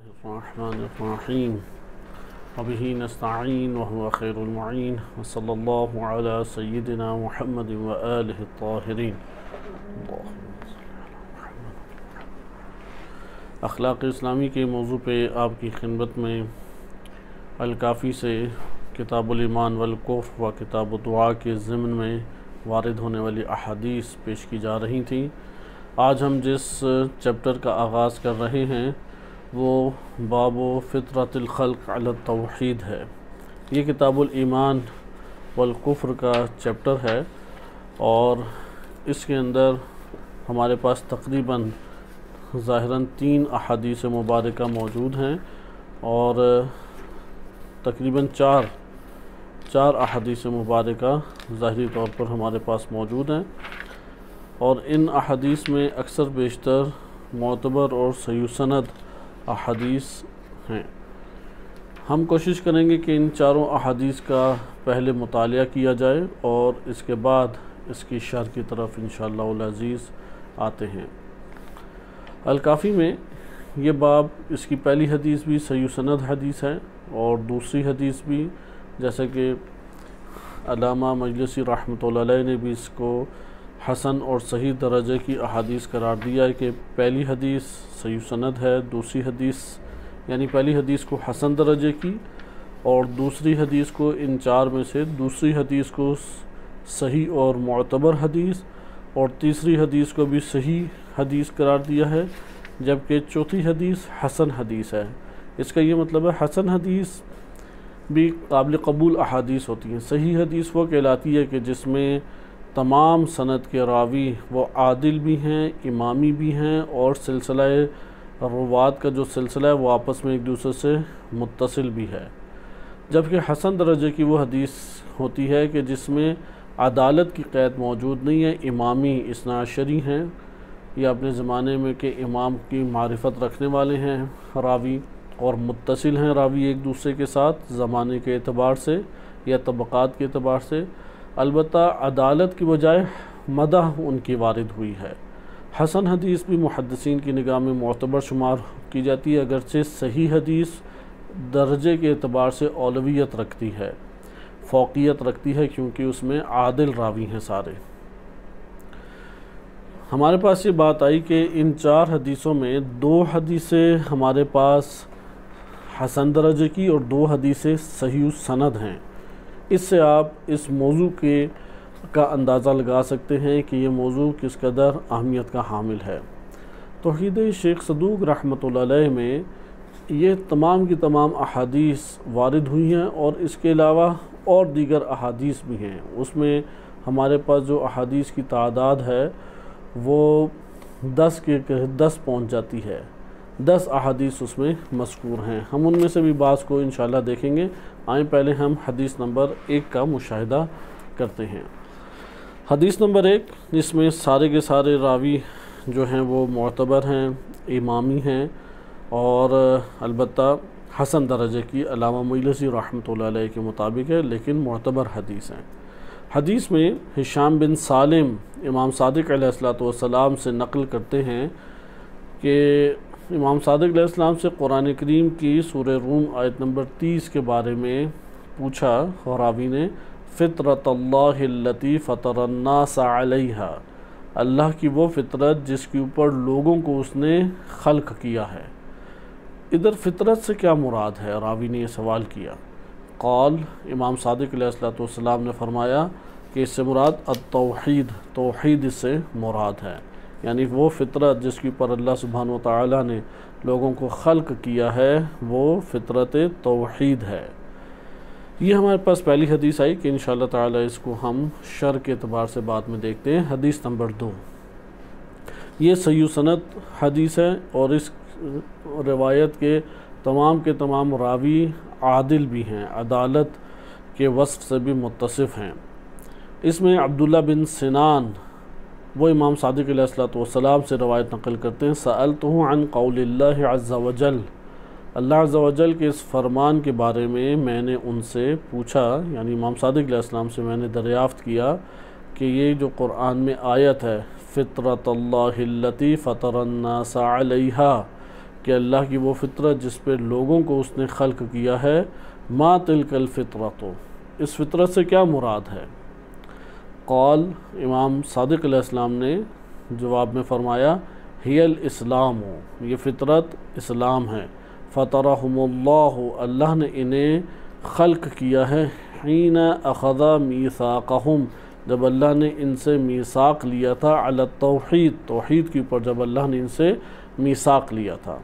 रहमानिर्रहीम वबिही नस्तईन वहुवा खैरुल मुईन वसल्लल्लाहु अला सय्यिदिना मुहम्मद व आलिहि त्ताहिरीन। अखलाक़ इस्लामी के मौजू पे आपकी खिदमत में अल-काफ़ी से किताबुल ईमान वल कुफ़्र व किताबुद दुआ के ज़िम्न में वारिद होने वाली अहादीस पेश की जा रही थी। आज हम जिस चैप्टर का आगाज़ कर रहे हैं वो बाबो फ़ितरतुल ख़ल्क़ अला तौहीद है। ये किताबुल ईमान वल कुफ़्र का चैप्टर है और इसके अंदर हमारे पास तकरीबन ज़ाहिरन 3 अहादीस मुबारका मौजूद हैं और तकरीबन चार अहादीस मुबारका ज़ाहिरी तौर पर हमारे पास मौजूद हैं और इन अहादीस में अक्सर बेशतर मोतबर और सही सनद अहादीस हैं। हम कोशिश करेंगे कि इन चारों अहादीस का पहले मुतालिया किया जाए और इसके बाद इसकी शरह की तरफ इंशाअल्लाह अज़ीज़ आते हैं। अल-काफ़ी में ये बाब इसकी पहली हदीस भी सही सनद हदीस है और दूसरी हदीस भी, जैसे कि अल्लामा मजलिसी रहमतुल्लाह अलैह ने भी इसको हसन और सही दर्जे की अहादीस करार दिया है कि पहली हदीस सही सनद है, दूसरी हदीस यानी पहली हदीस को हसन दर्जे की और दूसरी हदीस को, इन चार में से दूसरी हदीस को सही और मुअतबर हदीस और तीसरी हदीस को भी सही हदीस करार दिया है, जबकि चौथी हदीस हसन हदीस है। इसका ये मतलब है हसन हदीस भी काबिल कबूल अहादीस होती हैं। सही हदीस वो कहलाती है कि जिसमें तमाम सनद के रावी वो आदिल भी हैं, इमामी भी हैं और सिलसिला रुवात का जो सिलसिला है वो आपस में एक दूसरे से मुत्तसिल भी है। जबकि हसन दर्जे की वो हदीस होती है कि जिसमें अदालत की क़ैद मौजूद नहीं है, इमामी इस्नाअशरी हैं या अपने ज़माने में के इमाम की मारिफत रखने वाले हैं रावी और मुत्तसिल हैं रावी एक दूसरे के साथ ज़माने के एतबार से या तबक़ात के एतबार से। अलबत्ता अदालत की बजाय मदह उनकी वारिद हुई है। हसन हदीस भी मुहद्दिसीन की निगाह में मोतबर शुमार की जाती है, अगरचे सही हदीस दर्जे के एतबार से औलवियत रखती है, फ़ौक़ियत रखती है, क्योंकि उसमें आदिल रावी हैं सारे। हमारे पास ये बात आई कि इन 4 हदीसों में 2 हदीसें हमारे पास हसन दर्जे की और 2 हदीसें सही सनद हैं। इससे आप इस मौजू का अंदाज़ा लगा सकते हैं कि ये मौजू किस कदर अहमियत का हामिल है। तौहीद शेख सदूक रहमतुल्लाह अलैह में ये तमाम की तमाम अहादीस वारिद हुई हैं और इसके अलावा और दीगर अहादीस भी हैं। उसमें हमारे पास जो अहादीस की तादाद है वो 10 पहुँच जाती है। 10 अहादीस उसमें मज़कूर हैं। हम उनमें से भी बाज़ को इंशाअल्लाह देखेंगे। आए पहले हम हदीस नंबर 1 का मुशाहिदा करते हैं। हदीस नंबर 1, जिसमें सारे के सारे रावी जो हैं वो मोतबर हैं, इमामी हैं और अलबत्ता हसन दर्जे की अल्लामा मजलिसी रहमतुल्लाह अलैह के मुताबिक है, लेकिन मोतबर हदीस हैं। हदीस में हिशाम बिन सालिम इमाम सादिक अलैहिस्सलाम से नक़ल करते हैं कि इमाम सादिक अलैहिस्सलाम से कुरान करीम की सूरह रूम आयत नंबर 30 के बारे में पूछा और रावी ने, फ़ितरतल्लाहिल्लती फ़तरन्नास अलैहा, अल्लाह की वो फ़ितरत जिसके ऊपर लोगों को उसने खल्क़ किया है। इधर फ़ितरत से क्या मुराद है, रावी ने यह सवाल किया। क़ाल, इमाम सादिक अलैहिस्सलाम ने फरमाया कि इससे मुराद अत-तौहीद, तौहीद इससे मुराद है, यानी वो फ़ितरत जिसके ऊपर अल्लाह सुब्हानहू व तआला ने लोगों को खल्क़ किया है वो फ़ितरत तौहीद है। ये हमारे पास पहली हदीस आई कि इंशाअल्लाह ताला इसको हम शर के एतबार से बाद में देखते हैं। हदीस नंबर 2, ये सही सनद हदीस है और इस रिवायत के तमाम रावी आदिल भी हैं, अदालत के वस्फ़ से भी मुत्तसिफ़ हैं। इसमें अब्दुल्ला बिन सिनान वो इमाम सादिक अलैहिस्सलाम से रवायत नक़ल करते हैं, सअलतुहु अन क़ौलिल्लाहि अज़्ज़ा वजल, अल्लाह अज़्ज़ा वजल के इस फरमान के बारे में मैंने उनसे पूछा, यानी इमाम सादिक अलैहिस्सलाम से मैंने दरियाफ़्त किया कि ये जो कुरान में आयत है फ़ितरतल्लाहिल्लती फ़तरन्नास अलैहा, कि अल्लाह की वो फितरत जिस पे लोगों को उसने खल्क किया है, मा तिलकल फितरतो, इस फितरत से क्या मुराद है। क़ाल, इमाम सादिक़ अलैहिस्सलाम ने जवाब में फ़रमाया, हियल इस्लाम हो, ये फ़ितरत इस्लाम है। फ़तरहुमुल्लाहु, अल्लाह ने इन्हें खल्क किया है, हीन अख़ज़ा मीसाक़हुम, जब अल्लाह ने इनसे मीसाक़ लिया था, अला तौहीद, तौहीद के ऊपर जब अल्लाह ने इनसे मीसाक़ लिया था।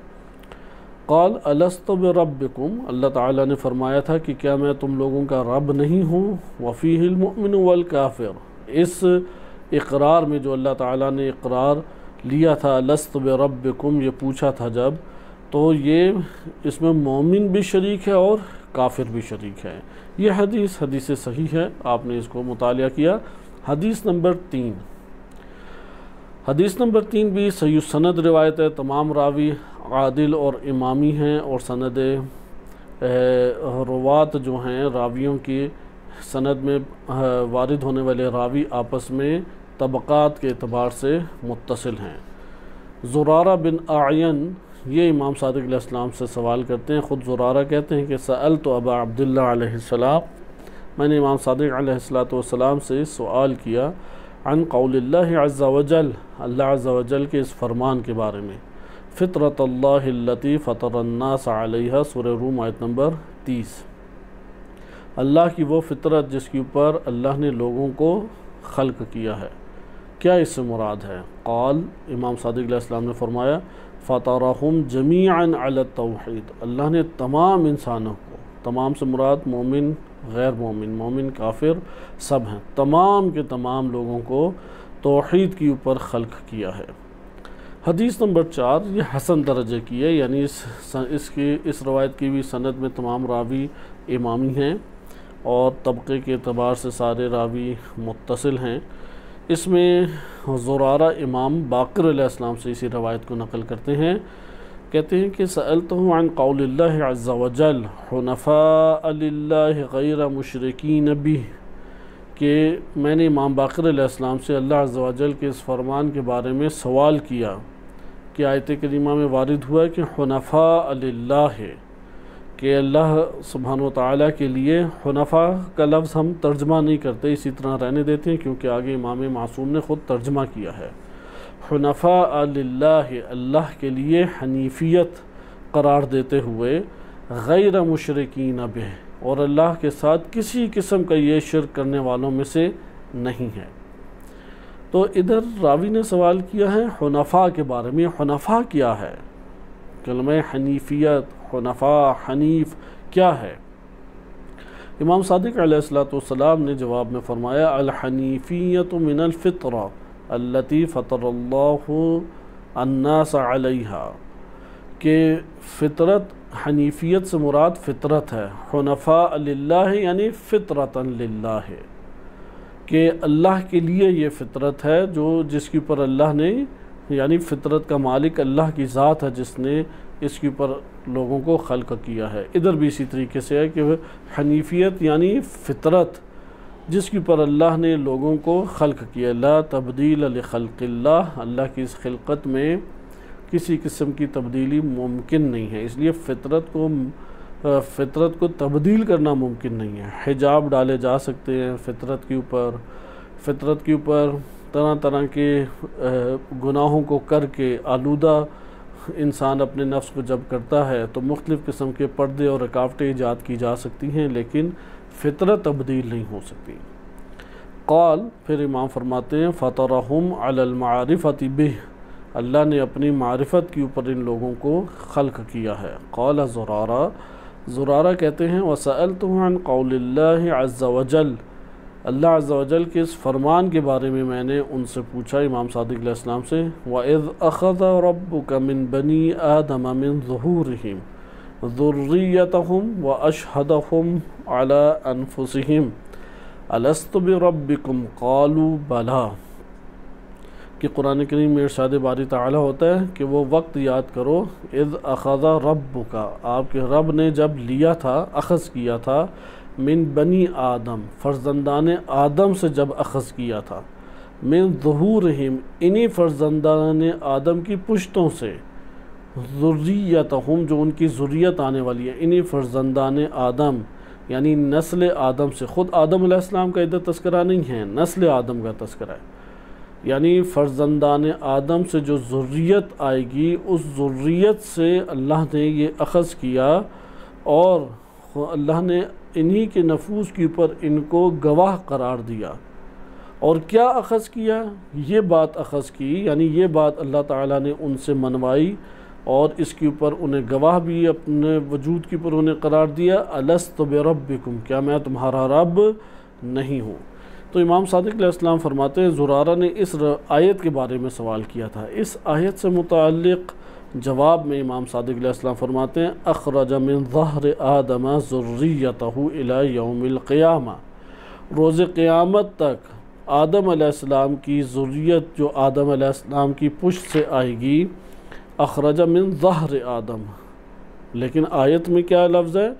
क़ाल अलस्तु बिरब्बिकुम, अल्लाह ताला ने फ़रमाया था कि क्या मैं तुम लोगों का रब नहीं हूँ। वफ़ीहिल मुअमिनु वल काफ़िर, इस इक़रार में जो अल्लाह ताला ने इक़रार लिया था, अलस्तु बिरब्बिकुम, ये पूछा था जब, तो ये इसमें मोमिन भी शरीक है और काफिर भी शरीक है। ये हदीस सही है, आपने इसको मुतालिया किया। हदीस नंबर 3, हदीस नंबर 3 भी सही सनद रिवायत है, तमाम रावी आदिल और इमामी हैं और सनद रवात जो हैं रावियों की सनद में वारिद होने वाले रावी आपस में तबक़ात के एतबार से मुत्तसिल हैं। ज़ुरारा बिन आयन ये इमाम सादिक़ अलैहिस्सलाम से सवाल करते हैं। ख़ुद ज़ुरारा कहते हैं कि सअल तो अबा अब्दुल्लाह अलैहिस्सलाम, मैंने इमाम सादिक़ अलैहिस्सलाम से सवाल किया, अन क़ौलिल्लाहि अज़्ज़ा वजल, अल्लाह अज़्ज़ा वजल के इस फ़रमान के बारे में, फ़ितरतल्लाहि अल्लती फ़तरन्नास अलैहा, सूरह रूम आयत नंबर 30, अल्लाह की वो फ़ितरत जिसके ऊपर अल्लाह ने लोगों को खल्क़ किया है, क्या इससे मुराद है। क़ाल, इमाम सादिक़ अलैहिस्सलाम ने फ़रमाया, फ़तरहुम जमीअन अला तौहीद, अल्लाह ने तमाम इंसानों को, तमाम से मुराद मोमिन गैर मोमिन, मोमिन काफिर सब हैं, तमाम के तमाम लोगों को तौहीद के ऊपर खल्क़ किया है। हदीस नंबर 4 ये हसन दर्जे की है, यानी इस रवायत की भी सनद में तमाम रावी इमामी हैं और तबक़े के एतबार से सारे रावी मुत्तसिल हैं। इसमें ज़ुरारा इमाम बाक़िर अलैहिस्सलाम से इसी रवायत को नकल करते हैं, कहते हैं कि सअल्तहु अन क़ौलिल्लाहि अज़्ज़ा वजल हुनफ़ा लिल्लाहि गैर मुशरिकीन बिह, कि मैंने इमाम बाक़िर अलैहिस्सलाम से अल्लाह अज़्ज़ा वजल के इस फ़रमान के बारे में सवाल किया कि आयत करीमा में वारिद हुआ है कि हुनफ़ा लिल्लाहि, कि अल्लाह सुब्हानहु व तआला के लिए, हुनफ़ा का लफ्ज़ हम तर्जमा नहीं करते, इसी तरह रहने देते हैं क्योंकि आगे इमाम मासूम ने ख़ुद तर्जमा किया है। हुनफ़ा लिल्लाहि, अल्लाह के लिए हनीफियत करार देते हुए, गैर मुशरिकीन बिह, और अल्लाह के साथ किसी किस्म का ये शिर्क करने वालों में से नहीं है। तो इधर रावी ने सवाल किया है हुनफ़ा के बारे में। हुनफ़ा क्या है, कलमे हनीफियत, हुनफ़ा, हनीफ क्या है। इमाम सादिक़ अलैहिस्सलाम ने जवाब में फ़रमाया, अल हनीफियतु मिनल फ़ितरा अल्लती फ़तरल्लाहु अन्नास अलैहा, के फ़ितरत, हनीफियत से मुराद फ़ितरत है, हुनफ़ा लिल्लाह यानी फ़ितरतन लिल्लाह, कि अल्लाह के लिए ये फ़ितरत है जो जिसके ऊपर अल्लाह ने, यानी फ़ितरत का मालिक अल्लाह की ज़ात है जिसने इसके ऊपर लोगों को खल्क़ किया है। इधर भी इसी तरीके से है कि हनीफियत यानी फ़ितरत जिसके ऊपर अल्लाह ने लोगों को खल्क़ किया। ला तब्दील लिखल्क़िल्लाह, अल्लाह की इस खिलक़त में किसी किस्म की तब्दीली मुमकिन नहीं है, इसलिए फ़ितरत को तब्दील करना मुमकिन नहीं है। हिजाब डाले जा सकते हैं फ़ितरत के ऊपर तरह तरह के गुनाहों को करके आलूदा इंसान अपने नफ्स को जब करता है तो मुख्तलिफ़ किस्म के पर्दे और रुकावटें ईजाद की जा सकती हैं, लेकिन फ़ितरत तब्दील नहीं हो सकती। क़ाल, फिर इमाम फरमाते हैं, फ़तरहुम अलल मारिफ़ति बिह, अल्लाह ने अपनी मारिफत के ऊपर इन लोगों को खल्क़ किया है। क़ाल ज़ुरारा कहते हैं, वसअल्तुहु अन क़ौलिल्लाहि अज़्ज़ा वजल, अल्लाह अज़्ज़ा वजल के इस फ़रमान के बारे में मैंने उनसे पूछा, इमाम सादिक़ अलैहिस्सलाम से, वइज़ अख़ज़ रब्बुका मिन बनी आदम मिन ज़ुहूरिहिम ज़ुर्रियतहुम व अशहदहुम अला अनफुसिहिम अलस्तु बिरब्बिकुम क़ालू बला, कि कुरान करीम में इरशाद बारी ताला होता है कि वो वक्त याद करो, इज़ अख़ज़ रब्बुका, आपके रब ने जब लिया था, अख़ज़ किया था, मिन बनी आदम, फ़र्ज़ंदान आदम से जब अख़ज़ किया था, मिन ज़ुहूरिहिम, इन्हीं फ़र्ज़ंदान आदम की पुश्तों से, ज़ुर्रियतहुम, जो उनकी ज़ुर्रियत आने वाली है, इन्हीं फ़र्जंदान आदम यानी नस्ल आदम से, ख़ुद आदम अलैहिस्सलाम का इधर तस्करा नहीं है, नस्ल आदम का तस्करा है, यानी फ़र्जंदान आदम से जो ज़ुर्रियत आएगी उस ज़ुर्रियत से अल्लाह ने ये अख़ज़ किया और अल्लाह ने इन्हीं के नफूस के ऊपर इनको गवाह करार दिया। और क्या अख़ज़ किया, ये बात अख़ज़ की, यानी ये बात अल्लाह ताला ने उनसे मनवाई और इसके ऊपर उन्हें गवाह भी अपने वजूद के ऊपर उन्हें करार दिया, अलस्तु बिरब्बिकुम, क्या मैं तुम्हारा रब नहीं हूँ। तो इमाम सादिक़ अलैहिस्सलाम फरमाते हैं ज़ुरारा ने इस आयत के बारे में सवाल किया था। इस आयत से मुताल्लिक़ जवाब में इमाम सादिक़ अलैहिस्सलाम फरमाते हैं अख़रज मिन ज़हर आदम ज़ुर्रियतहु इला यौमिल क़ियामा, रोज़ क़यामत तक आदम अलैहिस्सलाम की ज़ुर्रियत जो आदम अलैहिस्सलाम की पुश्त से आएगी, अख़रज मिन ज़हर आदम, लेकिन आयत में क्या लफ्ज़ है,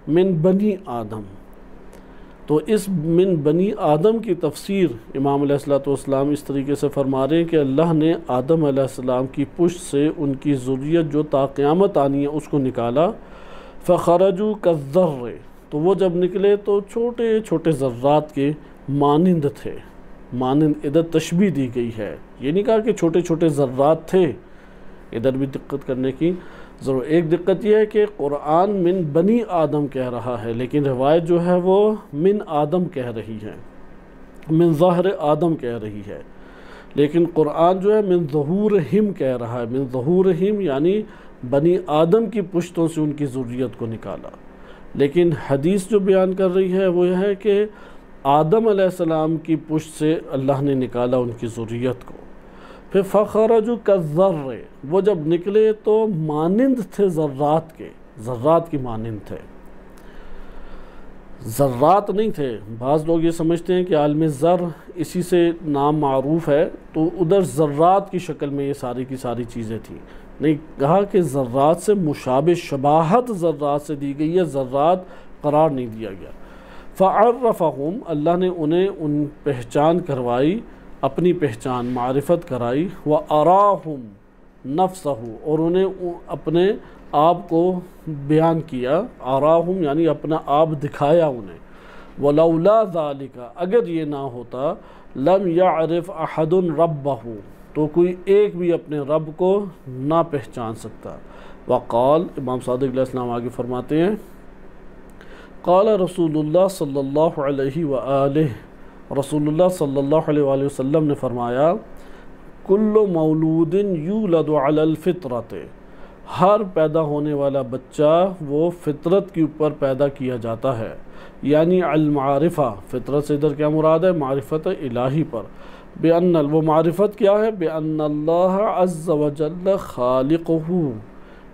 मिन बनी आदम। तो इस मिन बनी आदम की तफसीर इमाम अलैहिस्सलाम इस तरीके से फरमा रहे हैं कि अल्लाह ने आदम अलैहिस्सलाम की पुश्त से उनकी ज़ुर्रियत जो ता क़यामत आनी है उसको निकाला। फ़ख़रजू कज़्ज़र्र, तो वो जब निकले तो छोटे छोटे ज़र्रात के मानिंद थे। मानिंद इधर तशबीह दी गई है, ये नहीं कहा कि छोटे छोटे ज़र्रात थे, इधर भी दिक्कत करने की ज़रूर। एक दिक्कत यह है कि क़ुरआन मिन बनी आदम कह रहा है, लेकिन रिवायत जो है वो मिन आदम कह रही है, मिन ज़हर आदम कह रही है, लेकिन क़ुरआन जो है मिन ज़हूरहिम कह रहा है। मिन ज़हूरहिम यानी बनी आदम की पुश्तों से उनकी ज़ुर्रियत को निकाला। लेकिन हदीस जो बयान कर रही है वो यह है कि आदम अलैहिस्सलाम की पुश्त से अल्लाह ने निकाला उनकी ज़ुर्रियत को। फिर फ़ख़रजू कज़्ज़र्र, वो जब निकले तो मानिंद थे ज़र्रात के, ज़र्रात की मानिंद थे, ज़र्रात नहीं थे। बाज़ लोग ये समझते हैं कि आलम ज़र इसी से नाम मारूफ़ है, तो उधर ज़र्रात की शक्ल में ये सारी की सारी चीज़ें थी। नहीं, कहा कि ज़र्रात से मुशाबे शबाहत ज़र्रात से दी गई है, ज़र्रात करार नहीं दिया गया। फ़अर्रफ़हुम, अल्लाह ने उन्हें उन पहचान करवाई, अपनी पहचान मारिफत कराई। व अराहुम नफ्सहु, और उन्हें अपने आप को बयान किया। अराहुम यानी अपना आप दिखाया उन्हें। वलौला ज़ालिका, अगर ये ना होता, लम यअरिफ़ अहदुन रब्बहु, तो कोई एक भी अपने रब को ना पहचान सकता। वक़ाल, इमाम सादिक़ अलैहिस्सलाम आगे फरमाते हैं, क़ाल रसूलुल्लाह सल्लल्लाहु अलैहि व आलिहि, रसूलुल्लाह सल्लल्लाहु अलैहि वसल्लम ने फरमाया, कुल्लु मौलूदिन यूलदु अलल फितरत, हर पैदा होने वाला बच्चा वो फितरत के ऊपर पैदा किया जाता है, यानी अल मारिफा, फितरत से इधर क्या मुराद है, मारिफत इलाही पर। बेअन्नल, वो मारिफत क्या है, बेअन्नल्लाह अज़्ज़ व जल्ल खालिक़हु,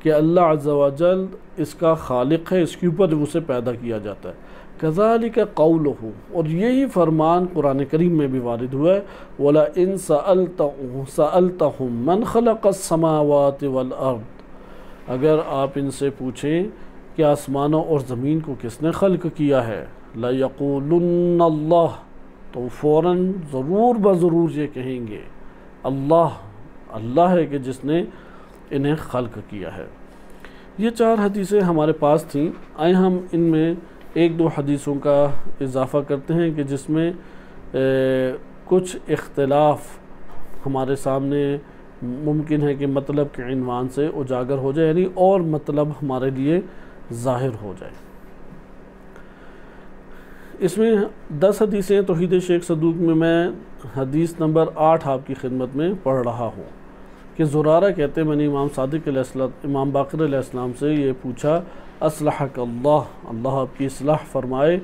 कि अल्लाह अज़्ज़ व जल इसका खालिक है, इसके ऊपर उसे पैदा किया जाता है। कज़ालिका क़ौलुहु, और यही फरमान कुरान करीम में भी वारिद हुआ है, वला इन सअल्तहुम मन खलक़स समावाति वल अर्द, अगर आप इनसे पूछें कि आसमानों और ज़मीन को किसने खल्क़ किया है, ला यक़ूलुन्न अल्लाह, तो फ़ौरन ज़रूर बज़रूर ये कहेंगे अल्लाह, अल्लाह है कि जिसने इन्हें खल्क़ किया है। ये 4 हदीसें हमारे पास थीं। आए हम इनमें एक दो हदीसों का इजाफ़ा करते हैं कि जिसमें कुछ इख्तिलाफ़ हमारे सामने मुमकिन है कि मतलब के इन्वान से उजागर हो जाए, यानी और मतलब हमारे लिए ज़ाहिर हो जाए। इसमें 10 हदीसें तौहीद शेख सदूक में मैं हदीस नंबर 8 आपकी खिदमत में पढ़ रहा हूँ कि ज़ुरारा कहते हैं, मैंने इमाम बाक़िर अलैहिस्सलाम से ये पूछा, असलहक अल्लाह, अल्लाह आपकी इस्लाह फरमाए,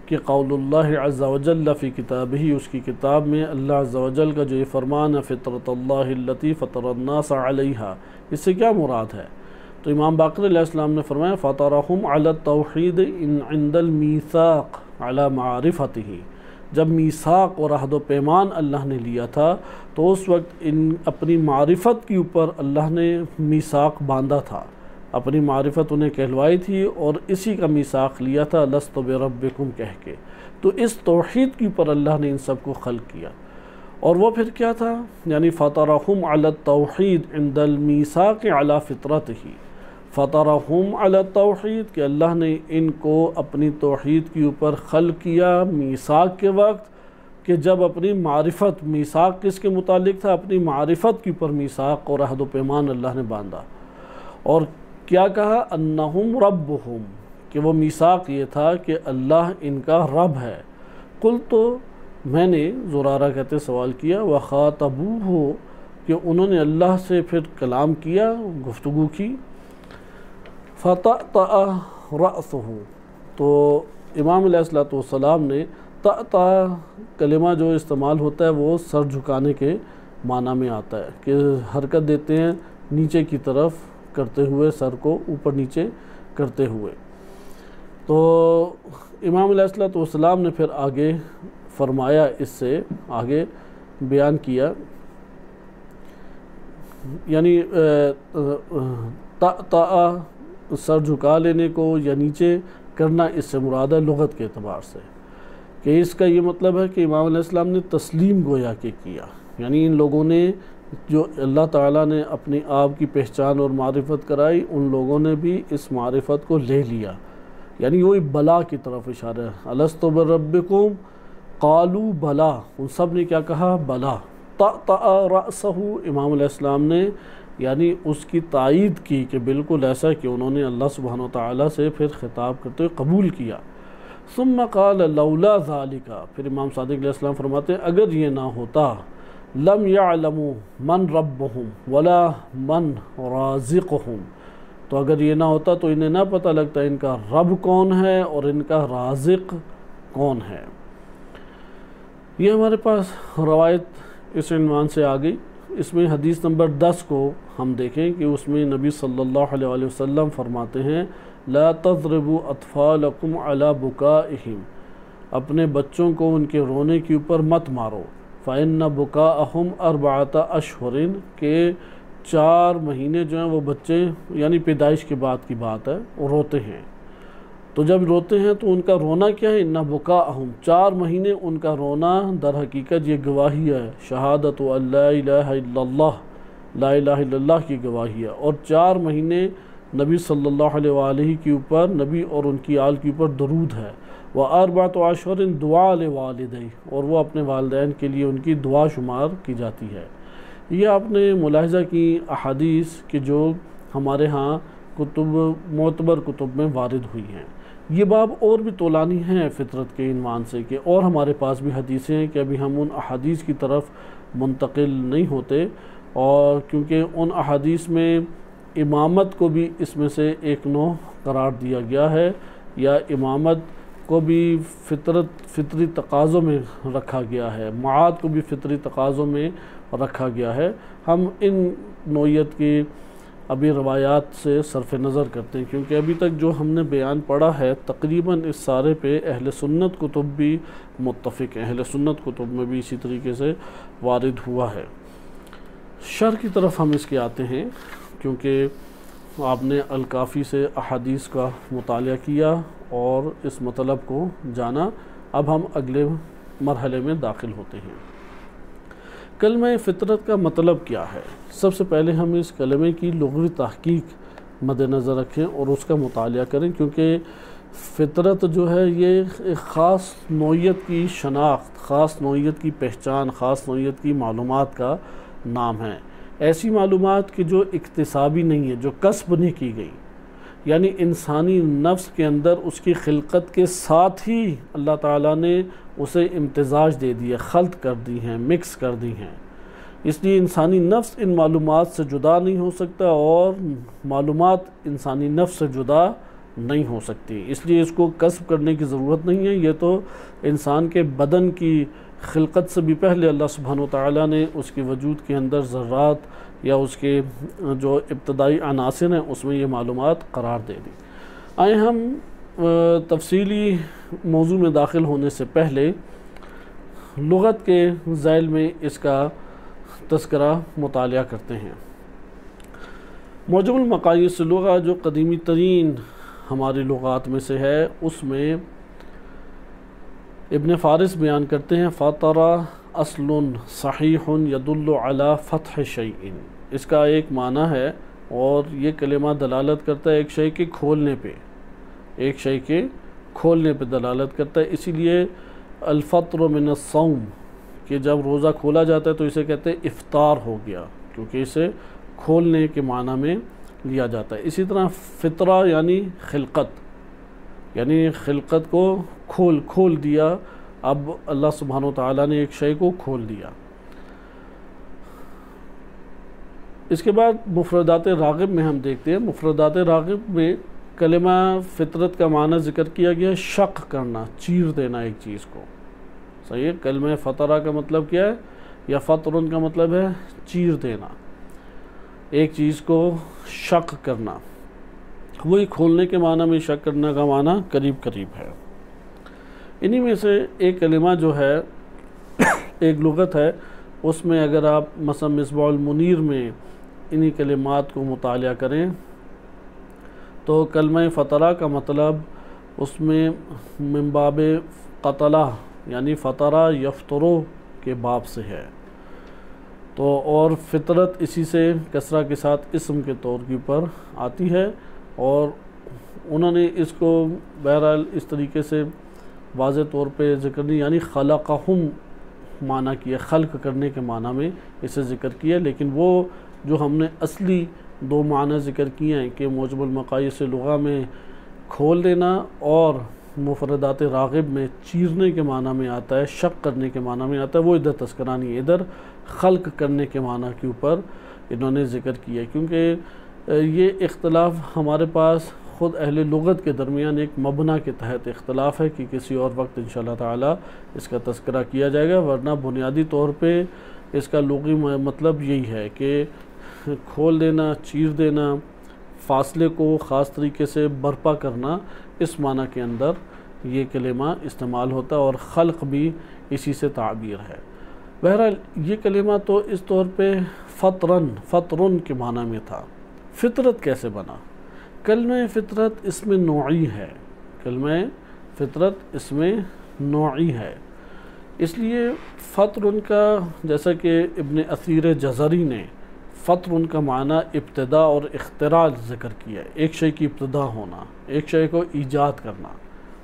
कि क़ौलुल्लाहि अज़्ज़ व जल्ल फ़ी किताबिही, उसकी किताब में अल्लाह अज़्ज़ व जल का जो ये फ़रमान है, फ़ितरतल्लाहि अल्लती फ़तरन्नास अलैहा, इससे क्या मुराद है। तो इमाम बाक़िर अलैहिस्सलाम ने फरमाया, फ़तरहुम अला तौहीद इंदल मीसाक़ अला मारिफ़तिही, जब मीसाक़ और अहद व पैमान अल्लाह ने लिया था तो उस वक्त इन अपनी मारिफत के ऊपर अल्लाह ने मीसाक़ बांधा था, अपनी मारिफत उन्हें कहलवाई थी और इसी का मीसाक़ लिया था, लस्तु बिरब्बिकुम कह के। तो इस तौहीद के ऊपर अल्लाह ने इन सब को खल्क़ किया। और वो फिर क्या था, यानी फ़तरहुम अला तौहीद इंदल मीसाक़ अला फ़ितरतिही, फ़तरहुम अला तौहीद कि अल्लाह ने इनको अपनी तौहीद के ऊपर खल किया मीसाक़ के वक्त, कि जब अपनी मारिफत, मीसाक़ किसके मुतालिक था, अपनी मारिफत के ऊपर मीसाक़ और अहद व पैमान अल्लाह ने बांधा। और क्या कहा, अन्नहुम रब्बुहुम, कि वो मीसाक़ ये था कि अल्लाह इनका रब है। कुल तो मैंने, ज़ुरारा कहते सवाल किया, व ख़ातबूहु, कि उन्होंने अल्लाह से फिर कलाम किया, गुफ्तगू की। फ़तअतअ रअसहु, तो इमाम अलैहिस्सलाम ने तअता कलिमा जो इस्तेमाल होता है वो सर झुकाने के माना में आता है, कि हरकत देते हैं नीचे की तरफ करते हुए, सर को ऊपर नीचे करते हुए। तो इमाम अलैहिस्सलाम ने फिर आगे फरमाया, इससे आगे बयान किया, यानी तअता सर झुका लेने को या नीचे करना, इससे मुराद है लुगत के एतबार से, कि इसका ये मतलब है कि इमाम अलैहिस्सलाम ने तस्लीम गोया के किया, यानी इन लोगों ने जो अल्लाह ताला ने अपनी आप की पहचान और मारिफत कराई, उन लोगों ने भी इस मारिफत को ले लिया, यानी वही बला की तरफ इशारा है। अलस्तु बिरब्बिकुम क़ालू बला, उन सब ने क्या कहा, बला। तअतअ रअसहु, इमाम अलैहिस्सलाम ने यानी उसकी तायीद की कि बिल्कुल ऐसा, कि उन्होंने अल्लाह सुब्हानहु व तआला से फिर खिताब करते हुए कबूल किया। सुम्मा क़ाल लौला ज़ालिका, फिर इमाम सादिक़ अलैहिस्सलाम फरमाते हैं, अगर ये ना होता, लम यअलमू मन रब्बुहुम वला मन राज़िक़ुहुम, तो अगर ये ना होता तो इन्हें ना पता लगता इनका रब कौन है और इनका राज़िक़ कौन है। ये हमारे पास रवायत इस इन्वान से आ गई। इसमें हदीस नंबर 10 को हम देखें कि उसमें नबी सल्लल्लाहु अलैहि वसल्लम फरमाते हैं, ला तज़रिबू अत्फ़ालकुम अला बुकाइहिम, अपने बच्चों को उनके रोने के ऊपर मत मारो। फ़इन्ना बुकाअहुम अर्बअता अशहुरिन, के 4 महीने जो हैं वो बच्चे, यानी पैदाइश के बाद की बात है, वो रोते हैं। तो जब रोते हैं तो उनका रोना क्या है, इन्ना बुकाअहुम, 4 महीने उनका रोना दर हकीकत ये गवाही है, शहादत अल्ला इलाहा इल्लल्लाह, ला इलाहा इल्लल्लाह की गवाही है। और 4 महीने नबी सल्लल्लाहु अलैहि के ऊपर, नबी और उनकी आल के ऊपर दरूद है। व अर्बअतु अशहुरिन दुआ ले वालिदैन, और वो अपने वालिदैन के लिए उनकी दुआ शुमार की जाती है। ये आपने मुलाहिज़ा की अहादीस कि जो हमारे यहाँ कुतुब, मोतबर कुतुब में वारिद हुई हैं। ये बाब और भी तोलानी हैं फ़ितरत के इन्वान से, कि और हमारे पास भी हदीसें हैं, कि अभी हम उन अहादीस की तरफ मुंतकिल नहीं होते, और क्योंकि उन अहादीस में इमामत को भी इसमें से एक नौ करार दिया गया है, या इमामत को भी फितरी तकाज़ों में रखा गया है, मुआद को भी फितरी तकाज़ों में रखा गया है। हम इन नोयत की अभी रवायात से सरफ़ नज़र करते हैं, क्योंकि अभी तक जो हमने बयान पढ़ा है तकरीबन इस सारे पे अहले सुन्नत कुतुब भी मुत्तफ़िक़ हैं, अहले सुन्नत कुतुब में भी इसी तरीके से वारिद हुआ है। शर की तरफ हम इसके आते हैं, क्योंकि आपने अल-काफ़ी से अहादीस का मुतालिया किया और इस मतलब को जाना। अब हम अगले मरहले में दाखिल होते हैं। कलमे फ़ितरत का मतलब क्या है? सबसे पहले हम इस कलमे की लुग़वी तहक़ीक़ मद्देनज़र रखें और उसका मुतालिया करें, क्योंकि फ़ितरत जो है ये एक ख़ास नौइयत की शनाख्त, ख़ास नौइयत की पहचान, ख़ास नौइयत की मालूमात का नाम है। ऐसी मालूमात कि जो इक्तिसाबी नहीं है, जो कस्ब नहीं की गई, यानी इंसानी नफ्स के अंदर उसकी खिलकत के साथ ही अल्लाह ताला ने उसे इम्तिजाज दे दिया, खल्त कर दी हैं, मिक्स कर दी हैं। इसलिए इंसानी नफ्स इन मालूमात से जुदा नहीं हो सकता और मालूमात इंसानी नफ्स से जुदा नहीं हो सकती, इसलिए इसको कस्ब करने की ज़रूरत नहीं है। ये तो इंसान के बदन की खिलकत से भी पहले अल्लाह सुब्हानहु व तआला ने उसके वजूद के अंदर ज़र्रात या उसके जो इब्तदाई अनासिर हैं उसमें ये मालूमात करार दे दी। आए हम तफसीली मौजू में दाखिल होने से पहले लुग़त के ज़ैल में इसका तज़किरा मुतालिया करते हैं। मौजूमुल मक़ायिस लुग़ा जो क़दीमी तरीन हमारी लुग़ात में से है, उसमें इब्न फारिस बयान करते हैं फ़तरा अस्लुन सहीहुन यदुल्लु अला फ़त्ह शैइन। इसका एक माना है और ये कलिमा दलालत करता है एक शय के खोलने पे, एक शय के खोलने पे दलालत करता है। इसीलिए अल-फ़त्र मिन अस्सौम कि जब रोज़ा खोला जाता है तो इसे कहते हैं इफ़्तार हो गया, क्योंकि इसे खोलने के माना में लिया जाता है। इसी तरह फ़ितरा यानी खिलकत, यानी खिलकत को खोल दिया। अब अल्लाह सुब्हानहु व तआला ने एक शय को खोल दिया। इसके बाद मुफ़रदात राग़िब में हम देखते हैं, मुफ़रदात राग़िब में कलिमा फ़ितरत का माना ज़िक्र किया गया शक करना, चीर देना एक चीज़ को। सही है, कलिमा फ़तरा का मतलब क्या है, या फ़तरुन का मतलब है चीर देना, एक चीज़ को शक करना। वही खोलने के माना में शक करने का माना करीब करीब है। इन्हीं में से एक कलिमा जो है एक लुगत है, उसमें अगर आप मसलन मिसबाहुल मुनीर में इन्हीं कलिमात को मुतालिया करें तो कलमा फ़तरा का मतलब उसमें मिन-बाब क़तला यानी फ़तरा यफ़्तरो के बाब से है। तो और फ़ितरत इसी से कसरा के साथ इस्म के तौर के ऊपर आती है, और उन्होंने इसको बहरहाल इस तरीके से वाज़े तौर पे ज़िक्र नहीं, यानी खलक़हुम माना किया, खल्क़ करने के माना में इसे ज़िक्र किया। लेकिन वो जो हमने असली दो माना ज़िक्र किए हैं कि मौजबुल मक़ायिस लुग़ा में खोल देना और मुफ़रदात राग़िब में चीरने के माना में आता है, शक करने के माना में आता है, वो इधर तज़किरा नहीं है, इधर खल्क़ करने के माना के ऊपर इन्होंने ज़िक्र किया। क्योंकि ये इख्तलाफ हमारे पास ख़ुद अहले लुग़त के दरमियान एक मबना के तहत इख्तलाफ है कि किसी और वक्त इंशाअल्लाह ताला इसका तज़किरा किया जाएगा, वरना बुनियादी तौर पे इसका लुग़वी मतलब यही है कि खोल देना, चीर देना, फ़ासले को ख़ास तरीके से बर्पा करना, इस माना के अंदर ये कलिमा इस्तेमाल होता है, और खल्क़ भी इसी से ताबीर है। बहरहाल ये कलिमा तो इस तौर पे फ़तरुन के माना में था। फ़ितरत कैसे बना? कलमे फ़ितरत इसमें नौई है, कलमे फ़ितरत इसमें नौई है, इसलिए फ़तरुन का, जैसा कि इब्न असीर जज़री ने फ़तरुन का माना इब्तिदा और इख्तिरा ज़िक्र किया, एक शय की इब्तिदा होना, एक शय को ईजाद करना।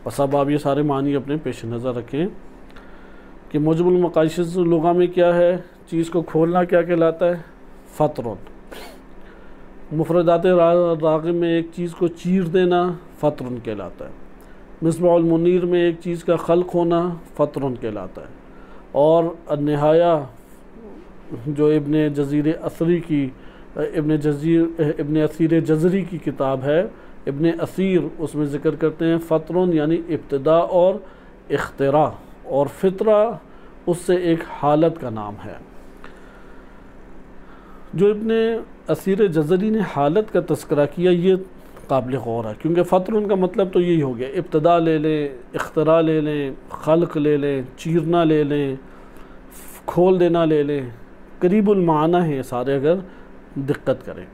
बस अब आप ये सारे मानी अपने पेश नज़र रखें कि मौजबुल मक़ायिस लुग़ा में क्या है, चीज़ को खोलना क्या कहलाता है, फ़तरुन। मुफ़रदात राग़िब में एक चीज़ को चीर देना फ़तरुन कहलाता है। मिसबाहुल मुनीर में एक चीज़ का खल्क़ होना फ़तरुन कहलाता है। और अन्निहाया जो इब्न जज़ीर असरी की इब्न असीर जज़री की किताब है, इब्न असीर उसमें ज़िक्र करते हैं फ़तरुन यानी इब्तिदा और इख्तिरा, और फ़ितरा उससे एक हालत का नाम है। जो इब्न असीर जज़री ने हालत का तज़किरा किया ये काबिल गौर है, क्योंकि फ़तरुन का मतलब तो यही हो गया, इब्तिदा ले लें, इख्तिरा ले लें, खल्क़ ले लें, चीरना ले लें, खोल देना ले लें, करीबुल माना है सारे अगर दिक्कत करें।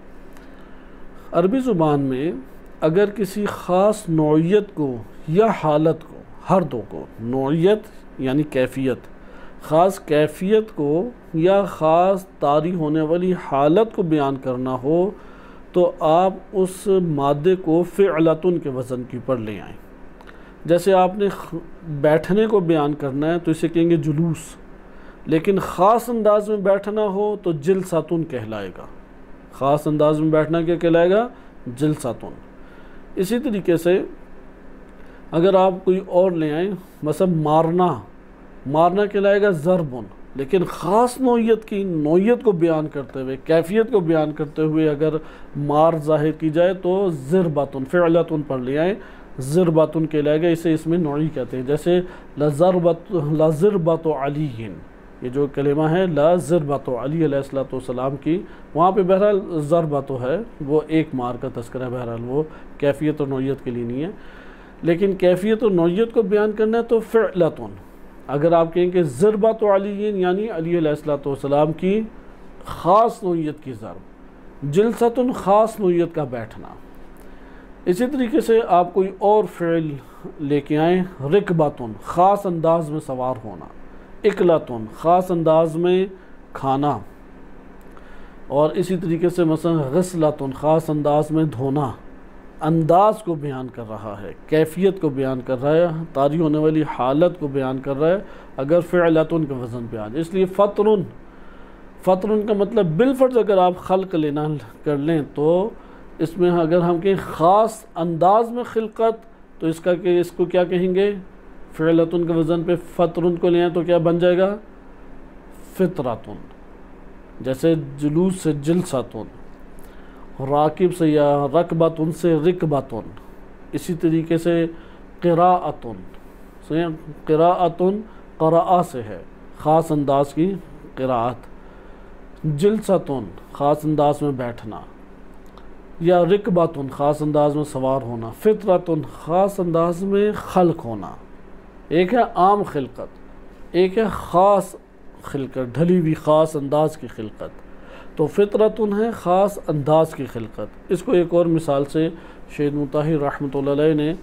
अरबी ज़ुबान में अगर किसी ख़ास नौइयत को या हालत को, हर दो को, नौइयत यानी कैफ़ियत, ख़ास कैफ़ियत को या ख़ास तारी होने वाली हालत को बयान करना हो तो आप उस मादे को फ़िअलतुन के वज़न के ऊपर ले आएँ। जैसे आपने बैठने को बयान करना है तो इसे कहेंगे जुलूस, लेकिन ख़ास अंदाज में बैठना हो तो जिलसातुन कहलाएगा। ख़ास अंदाज में बैठना क्या कहलाएगा, जिलसातुन। इसी तरीके से अगर आप कोई और ले आएँ, मतलब मारना कहलाएगा ज़रबुन, लेकिन ख़ास नौइयत की नौइयत को बयान करते हुए, कैफ़ियत को बयान करते हुए अगर मार ज़ाहिर की जाए तो ज़िरबतुन, फ़िअलतुन पर ले आएँ, ज़िरबतुन कहलाएगा, इसे इसमें नौई कहते हैं। जैसे लज़िरबतु अलीयिन, ये जो कलिमा है लज़िरबतु अली अलैहिस्सलाम की, वहाँ पे बहरहाल ज़रबतु है, वो एक मार का तज़किरा है, बहरहाल वो कैफ़ियत और नौइयत के लिए नहीं है। लेकिन कैफ़ियत और नौइयत को बयान करना है तो फ़िअलतुन। अगर आप कहेंगे ज़िरबतु अलीयिन यानी अली अलैहिस्सलाम की ख़ास नौइयत की ज़रब, जिलसतुन ख़ास नौइयत का बैठना। इसी तरीके से आप कोई और फ़िल लेके आएँ, रिकबतुन ख़ास अंदाज में सवार होना, इकलतुन ख़ास अंदाज में खाना, और इसी तरीके से मसलन गस्लतुन ख़ास अंदाज में धोना। अंदाज को बयान कर रहा है, कैफियत को बयान कर रहा है, तारी होने वाली हालत को बयान कर रहा है अगर फ़िअलतुन के वज़न पे आ जाए। इसलिए फ़तरुन, फ़तरुन का मतलब बिलफ़र्ज़ अगर आप खल्क़ लेना कर लें तो इसमें अगर हम कहें ख़ास अंदाज में खिलकत तो इसको क्या कहेंगे, फ़िअलतुन के वज़न पे फ़तरुन को लें तो क्या बन जाएगा, फ़ितरतुन। जैसे जुलूस से जिलसतुन, राकिब से या रकबतुन से रिकबतुन। इसी तरीके से क़िराअतुन से क़िराअतुन क़राअ से है, ख़ास अंदाज की क़िराअत। जिलसतुन ख़ास अंदाज में बैठना, या रिकबतुन ख़ास अंदाज में सवार होना। फ़ितरतुन ख़ास अंदाज में खल्क़ होना। एक है आम खिलकत, एक है ख़ास खिलकत, ढली हुई ख़ास अंदाज की खिलकत। तो फ़ितरतुन है ख़ास अंदाज की खिलकत। इसको एक और मिसाल से शेख मुताहिर रहमतुल्लाह अलैह ने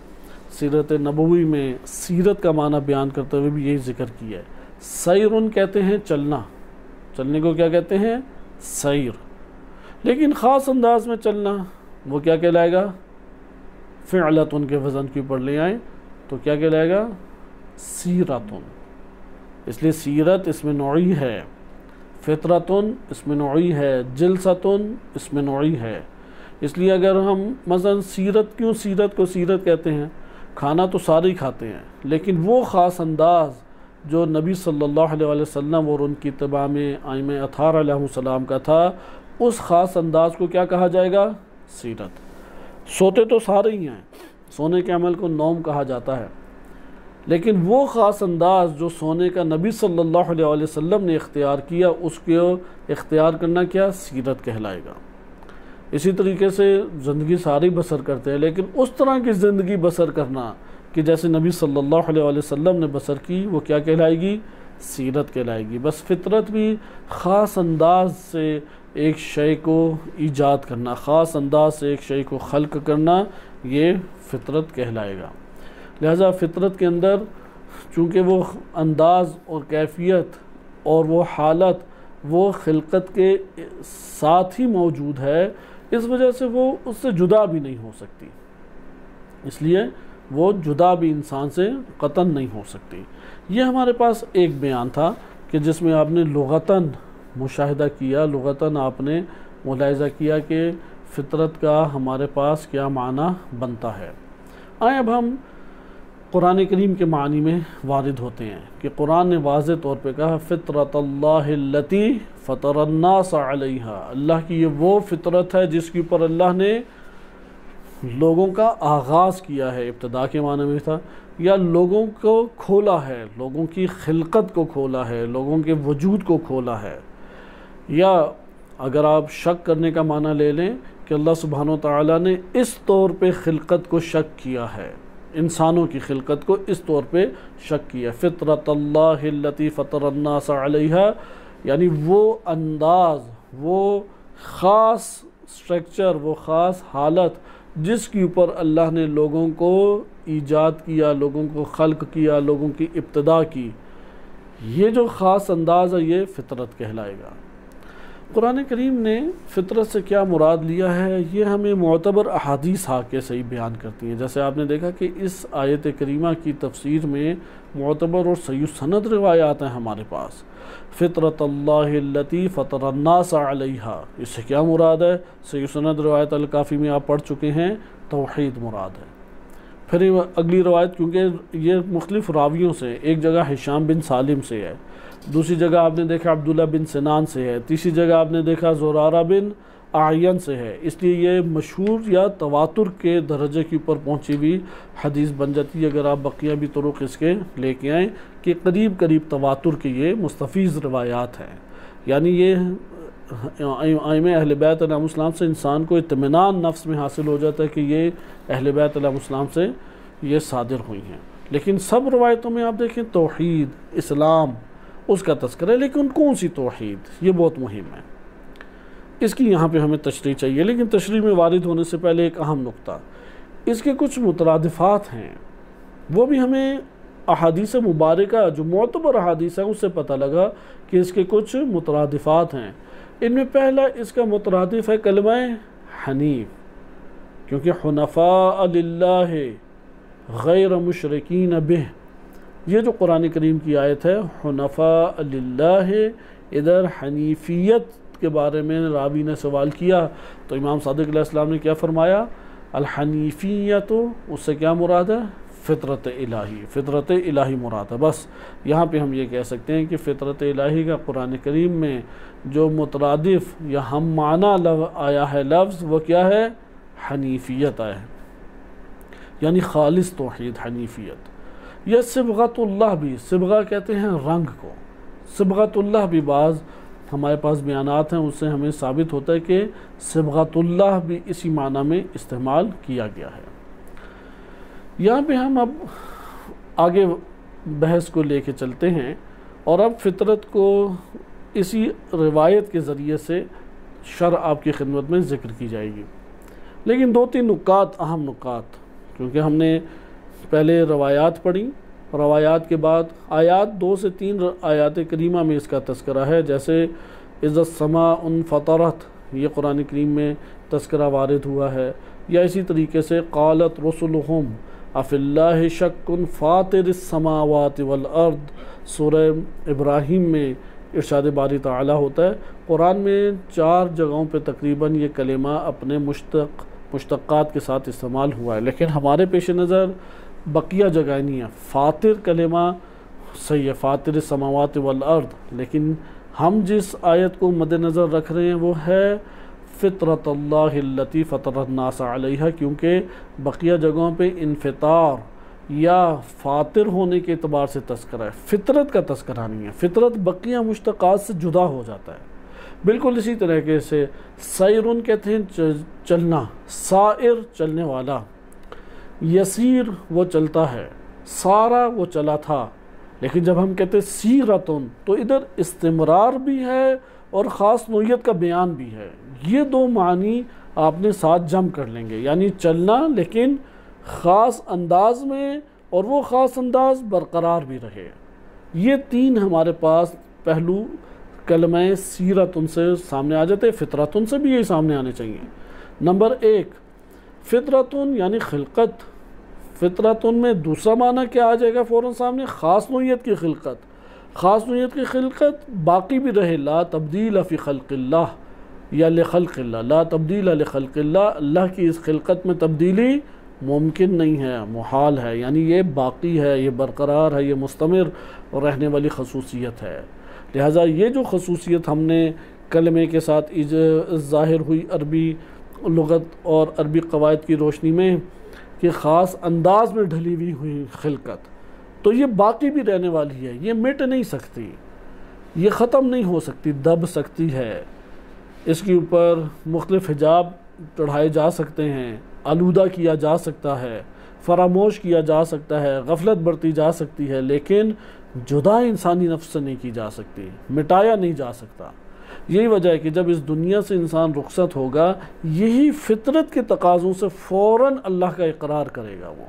सीरत नबवी में सीरत का माना बयान करते हुए भी यही ज़िक्र किया है। सैरुन कहते हैं चलना, चलने को क्या कहते हैं, सैर। लेकिन ख़ास अंदाज में चलना वो क्या कहलाएगा, फ़िअलतुन के वज़न के ऊपर ले आए तो क्या कहलाएगा, सीरतुन। इसलिए सीरत इसमें नौई है, फ़ितरतुन इसमें नौई है, जिलसतुन इसमें नौई है। इसलिए अगर हम मसलन सीरत, क्यों सीरत को सीरत कहते हैं, खाना तो सारे ही खाते हैं, लेकिन वो ख़ास अंदाज़ जो नबी सल्लल्लाहु अलैहि वसल्लम और उनकी इत्तिबा में आइमे अताहार अलैहिस्सलाम का था, उस ख़ास अंदाज़ को क्या कहा जाएगा, सीरत। सोते तो सारे ही हैं, सोने के अमल को नौम कहा जाता है, लेकिन वो ख़ास अंदाज़ जो सोने का नबी सल्लल्लाहु अलैहि वसल्लम ने इख्तियार किया, उसको इख्तियार करना क्या, सीरत कहलाएगा। इसी तरीके से ज़िंदगी सारी बसर करते हैं, लेकिन उस तरह की ज़िंदगी बसर करना कि जैसे नबी सल्लल्लाहु अलैहि वसल्लम ने बसर की, वो क्या कहलाएगी, सीरत कहलाएगी। बस फ़ितरत भी ख़ास अंदाज से एक शय को ईजाद करना, ख़ास अंदाज से एक शय को खल्क़ करना, ये फ़ितरत कहलाएगा। लिहाजा फ़ितरत के अंदर चूँकि वो अंदाज़ और कैफियत और वो हालत वो खिलकत के साथ ही मौजूद है, इस वजह से वो उससे जुदा भी नहीं हो सकती, इसलिए वो जुदा भी इंसान से कतन नहीं हो सकती। ये हमारे पास एक बयान था कि जिसमें आपने लुग़तन मुशाहिदा किया, लुग़तन आपने मुलाहिज़ा किया कि फ़ितरत का हमारे पास क्या माना बनता है। आए अब हम कुरान करीम के मानी में वारिद होते हैं कि कुरान ने वाज़े तौर पे कहा, फ़ितरतल्लाहिल्लती फ़तरन्नास अलैहा, अल्लाह की ये वो फ़ितरत है जिसके ऊपर अल्लाह ने लोगों का आगाज़ किया है, इब्तिदा के माने में था, या लोगों को खोला है, लोगों की खिलकत को खोला है, लोगों के वजूद को खोला है। या अगर आप शक करने का माना ले लें कि अल्लाह सुब्हानो तआला ने इस तौर पे खिलकत को शक किया है, इंसानों की खिलकत को इस तौर पे शक किया। फ़ितरतल्लाहिल्लती फ़तरन्नास अलैहा, यानी वो अंदाज़, वो ख़ास स्ट्रक्चर, वो ख़ास हालत जिसके ऊपर अल्लाह ने लोगों को ईजाद किया, लोगों को खल्क़ किया, लोगों की इब्तिदा की, ये जो ख़ास अंदाज़ है ये फ़ितरत कहलाएगा। कुरान करीम ने फ़ितरत से क्या मुराद लिया है, ये हमें मुअतबर अहादीस हाके सही बयान करती हैं। जैसे आपने देखा कि इस आयत करीमा की तफसीर में मुअतबर और सही सनद रिवायात हैं हमारे पास। फ़ितरतल्लाहिल्लती फ़तरन्नास अलैहा, इससे क्या मुराद है, सही सनद रिवायत अल-काफ़ी में आप पढ़ चुके हैं, तौहीद मुराद है। फिर अगली रवायत, क्योंकि ये मुख्तलिफ़ रावियों से, एक जगह हिशाम बिन सालिम से है, दूसरी जगह आपने देखा अब्दुल्ला बिन सिनान से है, तीसरी जगह आपने देखा ज़ुरारा बिन आयन से है, इसलिए ये मशहूर या तवातुर के दर्जे के ऊपर पहुँची हुई हदीस बन जाती है। अगर आप बकिया भी तुरुक इसके लेके आएँ कि करीब करीब तवातुर के ये मुस्तफ़ीज़ रवायात हैं, यानी ये आइमे अहले बैत अलैहिस्सलाम से इंसान को इत्मीनान नफ्स में हासिल हो जाता है कि ये अहले बैत अलैहिस्सलाम से ये सादिर हुई हैं। लेकिन सब रवायतों में आप देखें तौहीद, इस्लाम उसका तज़किरा है, लेकिन कौन सी तौहीद, ये बहुत मुहिम है, इसकी यहाँ पे हमें तशरीह चाहिए। लेकिन तशरीह में वारिद होने से पहले एक अहम नुक्ता इसके कुछ मुतरादिफ़ात हैं, वो भी हमें अहादीस मुबारका जो मोतबर अहादीस है उससे पता लगा कि इसके कुछ मुतरादिफ़ात हैं। इनमें पहला इसका मुतरादिफ़ है कलमा हनीफ, क्योंकि हुनफ़ा लिल्लाह गैर मुशरिकीन बिह, ये जो कुरान करीम की आयत है हुनफ़ा लिल्लाह, इधर हनीफियत के बारे में रावी ने सवाल किया तो इमाम सादिक़ अलैहिस्सलाम ने क्या फ़रमाया, अल हनीफियत, उससे क्या मुराद है, फ़ितरत इलाही, फ़ितरत इलाही मुराद है। बस यहाँ पे हम ये कह सकते हैं कि फ़ितरत इलाही का कुरान करीम में जो मुतरादिफ़ या हम माना आया है लफ्ज़, वो क्या है, हनीफियत आया है, यानी खालिस तौहीद हनीफियत। यह सिबगतुल्लाह भी, सिबगा कहते हैं रंग को, सिबगतुल्लाह भी बाज़ हमारे पास बयानात हैं, उससे हमें साबित होता है कि सिबगतुल्लाह भी इसी माना में इस्तेमाल किया गया है। यहाँ पे हम अब आगे बहस को लेके चलते हैं और अब फ़ितरत को इसी रिवायत के ज़रिए से शर आपकी खिदमत में ज़िक्र की जाएगी। लेकिन 2-3 नुकात, अहम नुकात, क्योंकि हमने पहले रवायात पढ़ी, रवायात के बाद आयात 2 से 3 आयात करीमा में इसका तस्करा है, जैसे इज़्ज़त समा उन फ़तरत, ये कुरान करीम में तस्करा वारिद हुआ है, या इसी तरीके से क़ालत रसुलुहुम अफ़िल्लाहि शक्कुन फ़ातिरिस समावाति वल अर्द, सूरह इब्राहीम में इरशाद बारी ताला होता है। कुरान में 4 जगहों पे तकरीबन ये कलेमा अपने मुश्तक़ात के साथ इस्तेमाल हुआ है, लेकिन हमारे पेश नज़र बकिया जगह नहीं है। फ़ातिर कलेमा सही है, फ़ातिर समावात वल अर्द, लेकिन हम जिस आयत को मद्देनज़र रख रहे हैं वो है फ़ितरतल्लाहिल्लती फ़तरन्नास अलैहा, क्योंकि बकिया जगहों पे इन्फ़ितार या फ़ातिर होने के अतबार से तस्करा है, फ़ितरत का तस्करा नहीं है। फ़ितरत बकिया मुश्तक़ात से जुदा हो जाता है। बिल्कुल इसी तरीके से सैरुन कहते हैं चलना, साइर चलने वाला, यसीर वो चलता है, सारा वो चला था। लेकिन जब हम कहते हैं सीरतुन तो इधर इस्तिमरार भी है और ख़ास नोयत का बयान भी है। ये 2 मानी आपने साथ जम कर लेंगे, यानी चलना लेकिन ख़ास अंदाज में, और वो ख़ास अंदाज बरकरार भी रहे। ये 3 हमारे पास पहलू कलमा सीरतुन से सामने आ जाते हैं, फ़ितरतुन से भी यही सामने आने चाहिए। नंबर 1 फ़ितरतुन यानी खिलकत, फ़ितरतुन में दूसरा माना क्या आ जाएगा फ़ौरन सामने, ख़ास नोयत की खिलकत। ख़ास नोयत की खिलकत बाकी भी रहे, ला तब्दील फ़ी खल्क़िल्लाह या लिखल्क़िल्लाह, ला तब्दील लिखल्क़िल्लाह, अल्लाह की इस खिलकत में तब्दीली मुमकिन नहीं है, मुहाल है, यानी ये बाकी है, ये बरकरार है, ये मुस्तमिर रहने वाली खसूसियत है। लिहाजा ये जो खसूसियत हमने कलमे के साथ ज़ाहिर हुई अरबी लुग़त और अरबी क़वायद की रोशनी में कि ख़ास अंदाज में ढली हुई खिलकत, तो ये बाकी भी रहने वाली है, ये मिट नहीं सकती, ये ख़त्म नहीं हो सकती, दब सकती है। इसके ऊपर मुख्तलिफ़ हिजाब चढ़ाए जा सकते हैं, आलूदा किया जा सकता है, फरामोश किया जा सकता है, गफलत बरती जा सकती है, लेकिन जुदा इंसानी नफ्स से नहीं की जा सकती, मिटाया नहीं जा सकता। यही वजह है कि जब इस दुनिया से इंसान रुखसत होगा, यही फितरत के तकाज़ों से फ़ौरन अल्लाह का इकरार करेगा वो।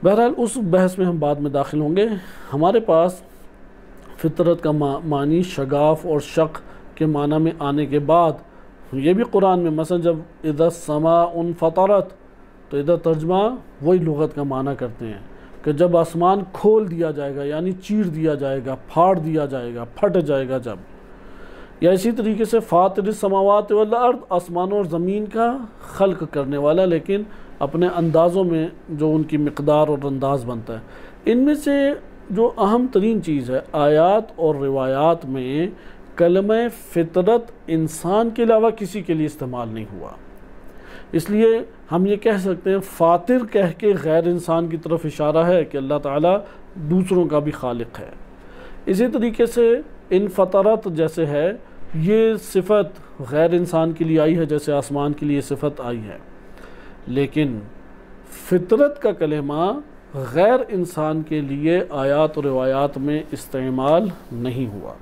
बहरहाल उस बहस में हम बाद में दाखिल होंगे। हमारे पास फितरत का मानी शगाफ और शक के माना में आने के बाद ये भी कुरान में मसलन जब इधर समा उन फतरत, तो इधर तर्जमा वही लुग़त का माना करते हैं कि जब आसमान खोल दिया जाएगा, यानी चीर दिया जाएगा, फाड़ दिया जाएगा, फट जाएगा जब। या इसी तरीके से फ़ातिर समावात वल अर्द, आसमानों और ज़मीन का खल्क करने वाला, लेकिन अपने अंदाज़ों में जो उनकी मिक़दार और अंदाज़ बनता है। इनमें से जो अहम तरीन चीज़ है, आयात और रिवायात में कलमे फ़ितरत इंसान के अलावा किसी के लिए इस्तेमाल नहीं हुआ, इसलिए हम ये कह सकते हैं फ़ातिर कह के गैर इंसान की तरफ इशारा है कि अल्लाह ताला दूसरों का भी खालिक है। इसी तरीके से इन फ़तरत जैसे है, ये सिफ़त गैर इंसान के लिए आई है जैसे आसमान के लिए सिफ़त आई है, लेकिन फ़ितरत का कलेमा गैर इंसान के लिए आयात और रिवायात में इस्तेमाल नहीं हुआ।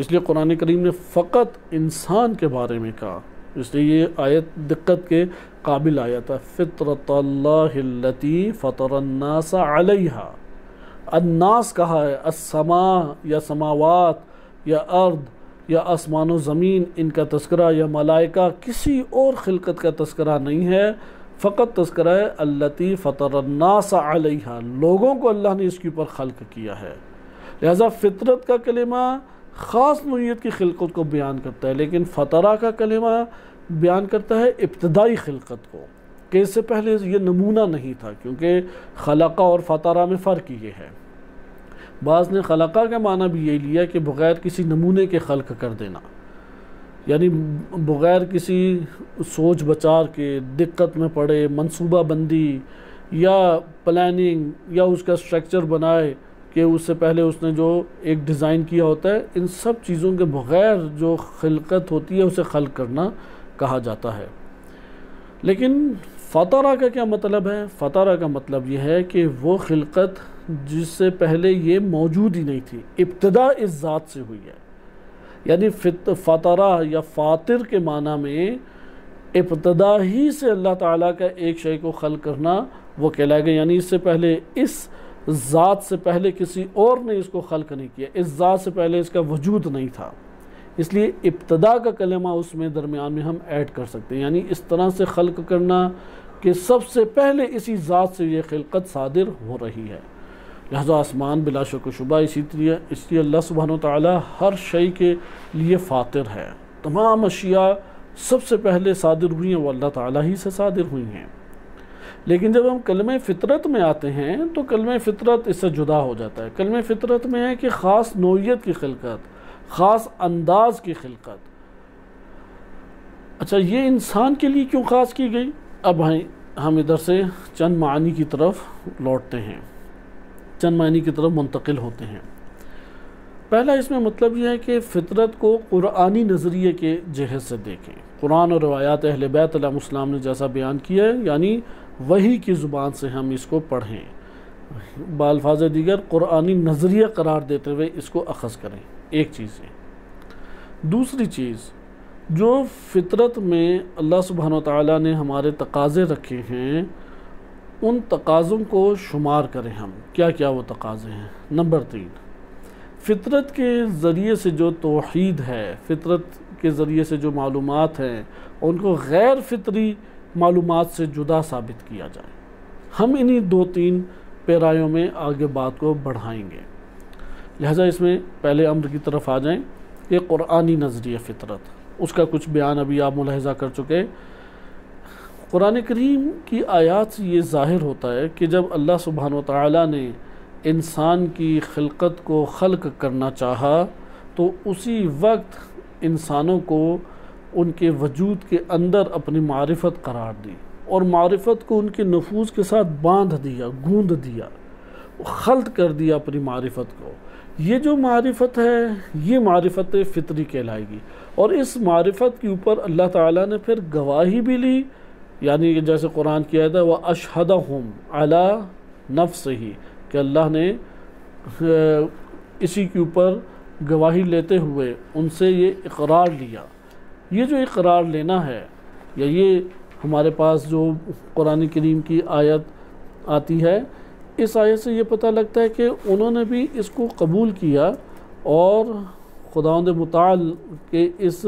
इसलिए कुरान करीम ने फ़कत इंसान के बारे में कहा, इसलिए ये आयत दिक्कत के काबिल आयत है। फ़ित्रतल्लाहिल्लती फ़तरन्नास अलैहा। अन्नास कहा है, अस्समा या समावात या अर्द या आसमान व ज़मीन, इनका तस्करा या मलाइका किसी और खिलकत का तस्करा नहीं है, फ़कत तस्करा है अल्लती फ़तरन्नास अलैहा, लोगों को अल्लाह ने इसके ऊपर खल्क किया है। लिहाजा फ़ितरत का कलिमा ख़ास नौइयत की खिलकत को बयान करता है, लेकिन फ़तरा का कलिमा बयान करता है इब्तदाई खिलकत को, कि इससे पहले ये नमूना नहीं था, क्योंकि खलक़ा और फ़तरा में फ़र्क ये है। बाज़ ने खलक़ा का माना भी यही लिया कि बग़ैर किसी नमूने के खल्क कर देना, यानी बग़ैर किसी सोच बचार के, दिक्कत में पड़े, मनसूबा बंदी या प्लानिंग या उसका स्ट्रक्चर बनाए कि उससे पहले उसने जो एक डिज़ाइन किया होता है, इन सब चीज़ों के बग़ैर जो खिलकत होती है उसे खल्क करना कहा जाता है। लेकिन फ़तरा का क्या मतलब है? फ़तरा का मतलब यह है कि वो खिलकत जिससे पहले ये मौजूद ही नहीं थी, इब्तिदा इस ज़ात से हुई है। यानी फ़तरा या फ़ातिर के माना में इब्तिदा ही से अल्लाह ताला का एक शय को खल्क करना वो कहलाएगा। यानी इससे पहले, इस ज़ात से पहले किसी और ने इसको खल्क नहीं किया, इस ज़ात से पहले इसका वजूद नहीं था। इसलिए इब्तिदा का कलमा उसमें दरमियान में हम ऐड कर सकते हैं, यानी इस तरह से खल्क करना कि सबसे पहले इसी ज़ात से ये खिलकत सादिर हो रही है। लिहाजा आसमान बिला शक व शुबा इसलिए अल्लाह सुब्हानहू व तआला हर शय के लिए फ़ातिर है। तमाम अशिया सबसे पहले सादिर हुई हैं वो अल्लाह ताला ही से सादिर हुई हैं। लेकिन जब हम कलमे फ़ितरत में आते हैं तो कलमे फ़ितरत इससे जुदा हो जाता है। कलमे फ़ितरत में है कि ख़ास नौइयत की खिलकत, ख़ास अंदाज़ की खिलकत। अच्छा, ये इंसान के लिए क्यों ख़ास की गई? अब हम इधर से चंद मानी की तरफ लौटते हैं, चंद मानी की तरफ मुंतकिल होते हैं। पहला इसमें मतलब यह है कि फ़ितरत को कुरानी नज़रिए के जहद से देखें। कुरान और रवायात अहले बैत अलैहिस्सलाम ने जैसा बयान किया है, यानी वही की ज़ुबान से हम इसको पढ़ें, बाल्फाज़ दीगर कुरानी नज़रिया करार देते हुए इसको अख़ज़ करें। एक चीज़ है। दूसरी चीज़, जो फ़ितरत में अल्लाह सुब्हानहू व तआला ने हमारे तकाज़े रखे हैं, उन तकाज़ों को शुमार करें हम। क्या क्या वो तकाज़े हैं? नंबर 3, फ़ितरत के ज़रिए से जो तौहीद है, फ़ितरत के ज़रिए से जो मालूमात हैं, उनको गैर फ़ितरी मालूमात से जुदा साबित किया जाए। हम इन्हीं 2-3 पैरायों में आगे बात को बढ़ाएंगे। लिहाजा इसमें पहले अम्र की तरफ आ जाएं कि कुरानी नज़रिया फ़ितरत, उसका कुछ बयान अभी आप मुलाहिज़ा कर चुके। कुरान करीम की आयत से ये ज़ाहिर होता है कि जब अल्लाह सुब्हानहू व तआला ने इंसान की खिलकत को खल्क करना चाहा तो उसी वक्त इंसानों को उनके वजूद के अंदर अपनी मारिफत करार दी और मारिफत को उनके नफूस के साथ बांध दिया, गूंद दिया, खल्त कर दिया अपनी मारिफत को। ये जो मारिफत है ये मारिफत फ़ितरी कहलाएगी। और इस मारिफत के ऊपर अल्लाह ताला ने फिर गवाही भी ली, यानी कि जैसे कुरान की आयत है व अशहदहुम अला नफ्सिही, कि अल्लाह ने इसी के ऊपर गवाही लेते हुए उनसे ये इकरार लिया। ये जो इकरार लेना है, या ये हमारे पास जो कुरान करीम की आयत आती है, इस आयत से ये पता लगता है कि उन्होंने भी इसको कबूल किया और खुदावंद मुताल के इस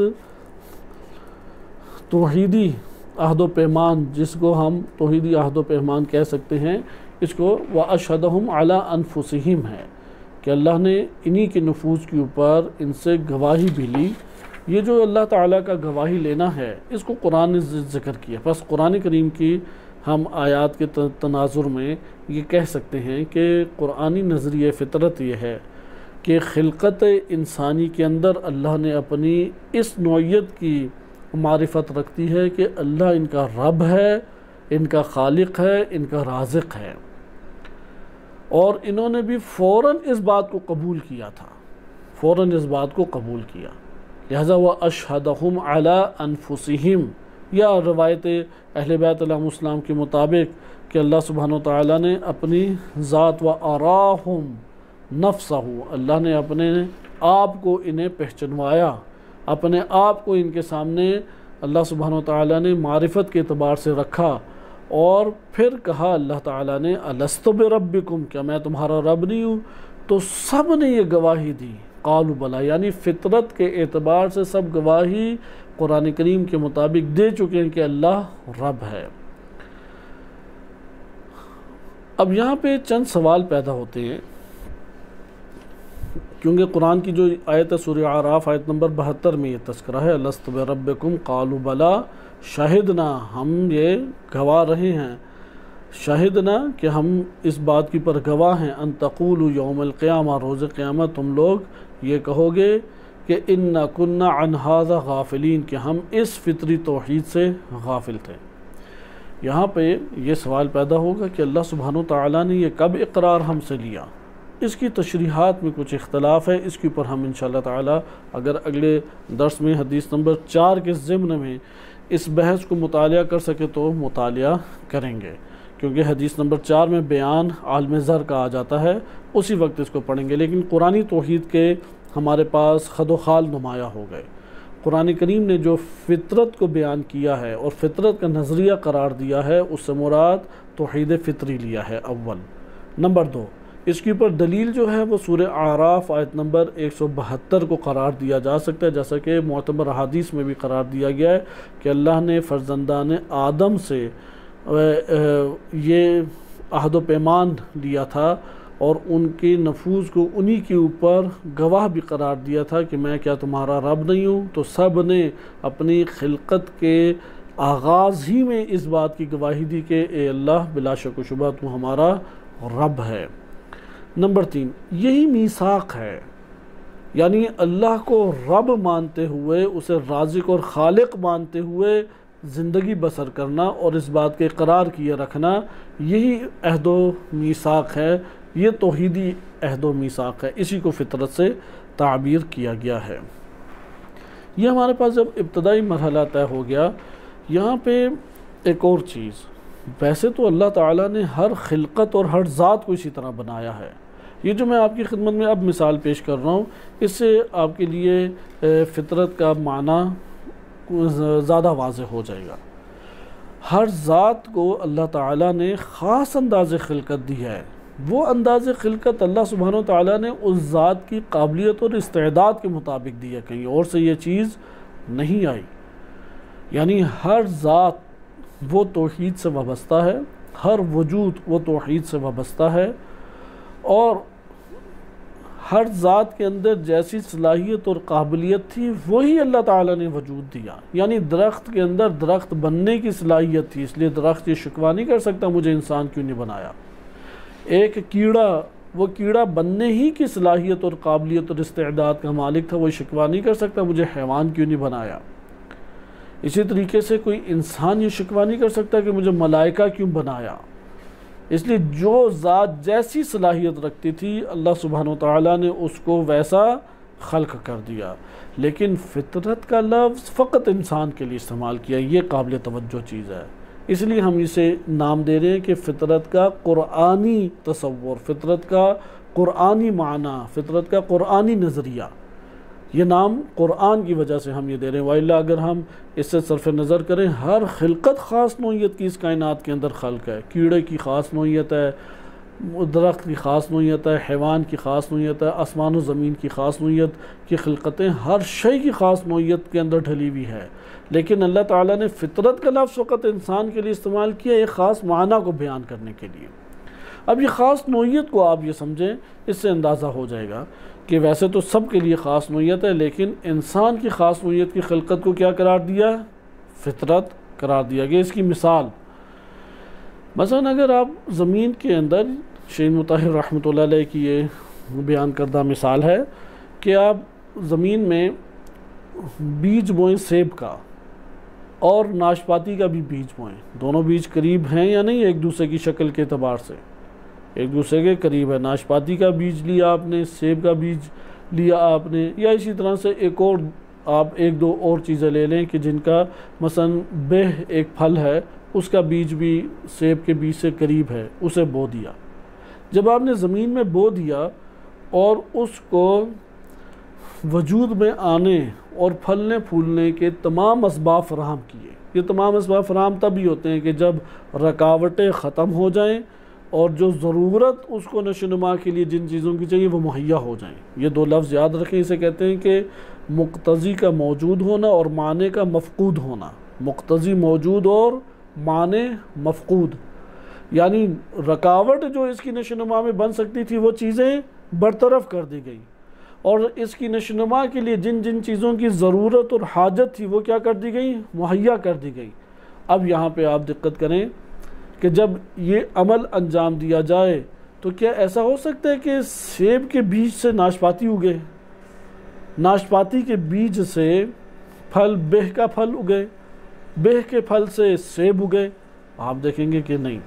तौहीदी अहद पैमान, जिसको हम तौहीदी अहद पैमान कह सकते हैं, इसको व अशहदहुम अला अनफुसिहिम है कि अल्लाह ने इन्हीं के नफूस के ऊपर इनसे गवाही भी ली। ये जो अल्लाह ताला का गवाही लेना है, इसको कुरान ने ज़िक्र किया। बस कुरान करीम की हम आयात के तनाजुर में ये कह सकते हैं कि कुरानी नज़रिए फ़ितरत ये है कि खिलकत इंसानी के अंदर अल्लाह ने अपनी इस नौइयत की मारिफत रखती है कि अल्लाह इनका रब है, इनका खालिक है, इनका राज़िक है। और इन्होंने भी फ़ौरन इस बात को कबूल किया था, फ़ौरन इस बात को कबूल किया। लिहाजा वह अशहदहुम अला अनफुसिहिम, या रवायत अहले बैत अलैहिस्सलाम के मुताबिक कि अल्लाह सुब्हानहू व तआला ने अपनी ज़ात व अराहुम नफ्सहू, अल्लाह ने अपने आप को इन्हें पहचानवाया, अपने आप को इनके सामने अल्लाह सुब्हानहू व तआला ने मारिफत के एतबार से रखा। और फिर कहा अल्लाह ताला ने अलस्तु बिरब्बिकुम, क्या मैं तुम्हारा रब नहीं हूँ? तो सब ने ये गवाही दी, कालू बला, यानी फ़ितरत के एतबार से सब गवाही कुरान करीम के मुताबिक दे चुके हैं कि अल्लाह रब है। अब यहाँ पे चंद सवाल पैदा होते हैं, क्योंकि कुरान की जो आयत है सूरह आराफ आयत नंबर 72 में ये तस्करा है, अलस्तु बिरब्बिकुम कालू बला शाहिदना, हम ये गवाह रहे हैं, शाहिदना कि हम इस बात की पर गवाह हैं, अन तक़ूलू यौमल क़ियामा, रोज़ क़यामत तुम लोग ये कहोगे कि इन्ना कुन्ना अन हाज़ा गाफ़िलीन, कि हम इस फ़ितरी तौहीद से गाफिल थे। यहाँ पे ये सवाल पैदा होगा कि अल्लाह सुब्हानहू व तआला ने ये कब इक़रार हमसे लिया। इसकी तशरीहात में कुछ इख्तलाफ है, इसके ऊपर हम इंशाअल्लाह ताला अगर अगले दर्स में हदीस नंबर 4 के ज़िम्न में इस बहस को मुतालिया कर सके तो मुतालिया करेंगे, क्योंकि हदीस नंबर 4 में बयान आलम ज़र का आ जाता है, उसी वक्त इसको पढ़ेंगे। लेकिन कुरानी तौहीद के हमारे पास खदो खाल नुमाया हो गए। कुरान करीम ने जो फ़ितरत को बयान किया है और फ़ितरत का नज़रिया करार दिया है, उससे मुराद तौहीद फ़ितरी लिया है अव्वल। नंबर 2, इसके ऊपर दलील जो है वो सूरह आराफ आयत नंबर 172 को करार दिया जा सकता है, जैसा कि मुअतबर हदीस में भी करार दिया गया है कि अल्लाह ने फ़र्जंदान आदम से ये अहद व पैमान लिया था और उनके नफूज़ को उन्हीं के ऊपर गवाह भी करार दिया था कि मैं क्या तुम्हारा रब नहीं हूँ। तो सब ने अपनी खिलकत के आगाज़ ही में इस बात की गवाही दी कि ए अल्लाह बिला शक व शुबा तू हमारा रब है। नंबर 3, यही मीसाक है, यानी अल्लाह को रब मानते हुए, उसे राज़िक और खालिक मानते हुए ज़िंदगी बसर करना और इस बात के इक़रार किए रखना, यही अहदो मीसाक है, ये तौहीदी अहदो मीसाक है। इसी को फ़ितरत से ताबीर किया गया है। ये हमारे पास जब इब्तदाई मरहला तय हो गया, यहाँ पे एक और चीज़, वैसे तो अल्लाह ताला ने हर खिलकत और हर ज़ात को इसी तरह बनाया है। ये जो मैं आपकी खिदमत में अब मिसाल पेश कर रहा हूँ, इससे आपके लिए फ़ितरत का माना ज़्यादा वाज़ेह हो जाएगा। हर ज़ात को अल्लाह ताला ने ख़ास अंदाज़ खिलकत दी है। वो अंदाज़ खिलकत अल्लाह सुब्हानहू व तआला ने उस ज़ात की काबिलियत और इस्तेदाद के मुताबिक दी है, कहीं और से ये चीज़ नहीं आई। यानी हर ज़ात वो तौहीद से वाबस्ता है, हर वजूद वो तौहीद से वाबस्ता है, और हर ज़ात के अंदर जैसी सलाहियत और काबिलियत थी वही अल्लाह ताला ने वजूद दिया। यानी दरख्त के अंदर दरख्त बनने की सलाहियत थी, इसलिए दरख्त ये शिकवा नहीं कर सकता मुझे इंसान क्यों नहीं बनाया। एक कीड़ा, वो कीड़ा बनने ही की सलाहियत और काबिलियत और इस्तेदाद का मालिक था, वो शिकवा नहीं कर सकता मुझे हैवान क्यों नहीं बनाया। इसी तरीके से कोई इंसान ये शिकवा नहीं कर सकता कि मुझे मलाइका क्यों बनाया। इसलिए जो ज़ात जैसी सलाहियत रखती थी अल्लाह सुब्हानहू व तआला ने उसको वैसा खल्क कर दिया। लेकिन फ़ितरत का लफ्ज़ फ़कत इंसान के लिए इस्तेमाल किया, ये काबिल तवज्जो चीज़ है। इसलिए हम इसे नाम दे रहे हैं कि फ़ितरत का कुरानी तसव्वुर, फ़ितरत का कुरानी माना, फ़ितरत का कुरानी नज़रिया, ये नाम कुरान की वजह से हम ये दे रहे हैं। वाइल्ला अगर हम इससे सरफ़ नज़र करें, हर खिलकत ख़ास नौइयत की इस कायनात के अंदर खल्क है। कीड़े की ख़ास नौइयत है, दरख्त की ख़ास नौइयत है, हैवान की ख़ास नौइयत है, आसमान व ज़मीन की ख़ास नौइयत की खिलकतें, हर शय की ख़ास नौइयत के अंदर ढली हुई है। लेकिन अल्लाह ताला ने फ़ितरत का लफ्ज़ फ़कत इंसान के लिए इस्तेमाल किया, एक ख़ास माना को बयान करने के लिए। अब ये ख़ास नौइयत को आप ये समझें, इससे अंदाज़ा हो जाएगा कि वैसे तो सब के लिए ख़ास नौइयत है, लेकिन इंसान की ख़ास नौइयत की खिलकत को क्या करार दिया? फ़ितरत करार दिया गया। इसकी मिसाल मसलन अगर आप ज़मीन के अंदर, शेख मुताहिर रहमतुल्लाह अलैह की ये बयान करदा मिसाल है कि आप ज़मीन में बीज बोएं सेब का और नाशपाती का भी बीज बोएं, दोनों बीज करीब हैं या नहीं एक दूसरे की शक्ल के एतबार से? एक दूसरे के करीब है। नाशपाती का बीज लिया आपने, सेब का बीज लिया आपने, या इसी तरह से एक और आप एक दो और चीज़ें ले लें कि जिनका मसलन बेह एक फल है, उसका बीज भी सेब के बीज से करीब है, उसे बो दिया। जब आपने ज़मीन में बो दिया और उसको वजूद में आने और फलने फूलने के तमाम असबाब फराहम किए। ये तमाम असबाब फराहम तभी होते हैं कि जब रुकावटें ख़त्म हो जाएं और जो ज़रूरत उसको नशोनुमा के लिए जिन चीज़ों की चाहिए वो मुहैया हो जाएं। ये दो लफ्ज़ याद रखें। इसे कहते हैं कि मुक्तज़ी का मौजूद होना और माने का मफ़कूद होना। मुक्तज़ी मौजूद और माने मफ़कूद, यानी रुकावट जो इसकी नशोनुमा में बन सकती थी वो चीज़ें बरतरफ कर दी गई, और इसकी नशोनुमा के लिए जिन जिन चीज़ों की ज़रूरत और हाजत थी वो क्या कर दी गई, मुहैया कर दी गई। अब यहाँ पे आप दिक्कत करें कि जब ये अमल अंजाम दिया जाए तो क्या ऐसा हो सकता है कि सेब के बीज से नाशपाती उगे, नाशपाती के बीज से फल बेह का फल उगे, बेह के फल से सेब उगे? आप देखेंगे कि नहीं।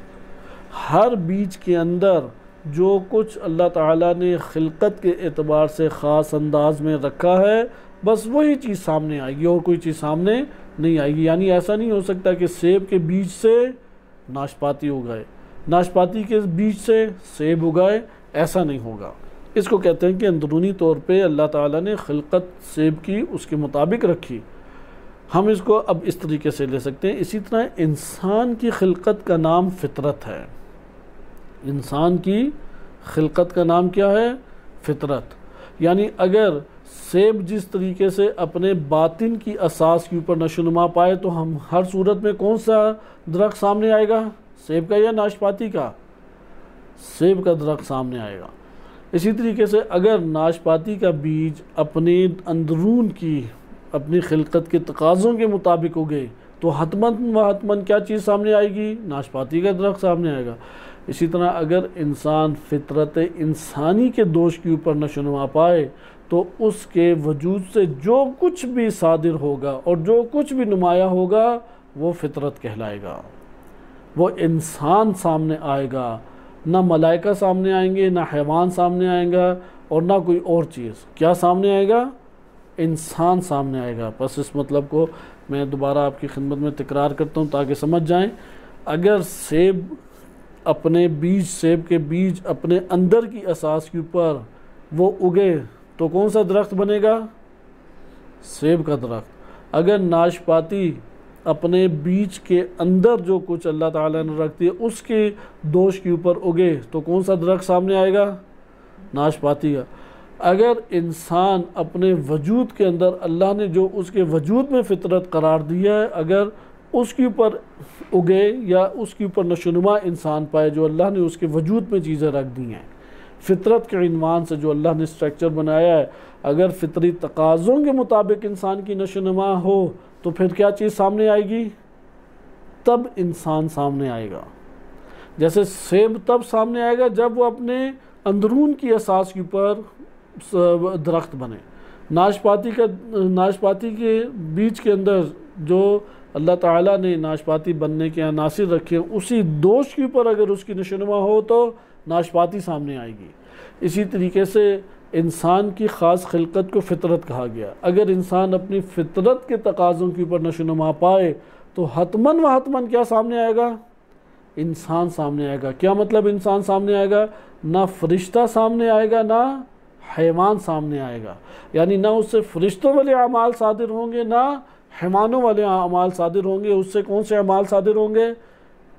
हर बीज के अंदर जो कुछ अल्लाह ताला ने खिलकत के एतबार से ख़ास अंदाज में रखा है बस वही चीज़ सामने आएगी और कोई चीज़ सामने नहीं आएगी। यानी ऐसा नहीं हो सकता कि सेब के बीज से नाशपाती उगाए, नाशपाती के बीज से सेब उगाए, ऐसा नहीं होगा। इसको कहते हैं कि अंदरूनी तौर पे अल्लाह ताला ने खिलकत सेब की उसके मुताबिक रखी। हम इसको अब इस तरीके से ले सकते हैं। इसी तरह इंसान की खिलकत का नाम फितरत है। इंसान की खिलकत का नाम क्या है? फितरत। यानी अगर सेब जिस तरीके से अपने बातिन की असास के ऊपर नशोनुमा पाए तो हम हर सूरत में कौन सा दरख्त सामने आएगा, सेब का या नाशपाती का? सेब का दरख्त सामने आएगा। इसी तरीके से अगर नाशपाती का बीज अपने अंदरून की अपनी खिलकत के तकाज़ों के मुताबिक उगे तो हतमन क्या चीज़ सामने आएगी? नाशपाती का दरख्त सामने आएगा। इसी तरह अगर इंसान फितरत इंसानी के दोष के ऊपर नशोनुमा पाए तो उसके वजूद से जो कुछ भी सादिर होगा और जो कुछ भी नुमाया होगा वो फितरत कहलाएगा। वो इंसान सामने आएगा, ना मलाइका सामने आएंगे, ना हैवान सामने आएगा और ना कोई और चीज़। क्या सामने आएगा? इंसान सामने आएगा। बस इस मतलब को मैं दोबारा आपकी खिदमत में तकरार करता हूँ ताकि समझ जाएं। अगर सेब अपने बीज, सेब के बीज अपने अंदर की असास के ऊपर वो उगे तो कौन सा दरख्त बनेगा? सेब का दरख्त। अगर नाशपाती अपने बीज के अंदर जो कुछ अल्लाह ताला ने रख दिया उसके दोष के ऊपर उगे तो कौन सा दरख्त सामने आएगा? नाशपाती का। अगर इंसान अपने वजूद के अंदर अल्लाह ने जो उसके वजूद में फितरत करार दिया है अगर उसके ऊपर उगे या उसके ऊपर नशोनुमा इंसान पाए जो अल्लाह ने उसके वजूद में चीज़ें रख दी हैं, फितरत के इनवान से जो अल्लाह ने स्ट्रक्चर बनाया है, अगर फितरी तकाज़ों के मुताबिक इंसान की नशोनुमा हो तो फिर क्या चीज़ सामने आएगी? तब इंसान सामने आएगा। जैसे सेब तब सामने आएगा जब वो अपने अंदरून की असास के ऊपर दरख्त बने। नाशपाती के बीज के अंदर जो अल्लाह ताला ने नाशपाती बनने के अनासिर रखे हैं उसी दोष के ऊपर अगर उसकी नशोनुमा हो तो नाशपाती सामने आएगी। इसी तरीके से इंसान की ख़ास खिलकत को फितरत कहा गया। अगर इंसान अपनी फितरत के तकाज़ों के ऊपर नशोनुमा पाए तो हतमन क्या सामने आएगा? इंसान सामने आएगा। क्या मतलब इंसान सामने आएगा? ना फरिश्ता सामने आएगा ना हैवान सामने आएगा। यानी ना उससे फरिश्तों वाले अमाल सादिर होंगे ना हैवानों वाले अमाल सादिर होंगे। उससे कौन से अमाल सादिर होंगे?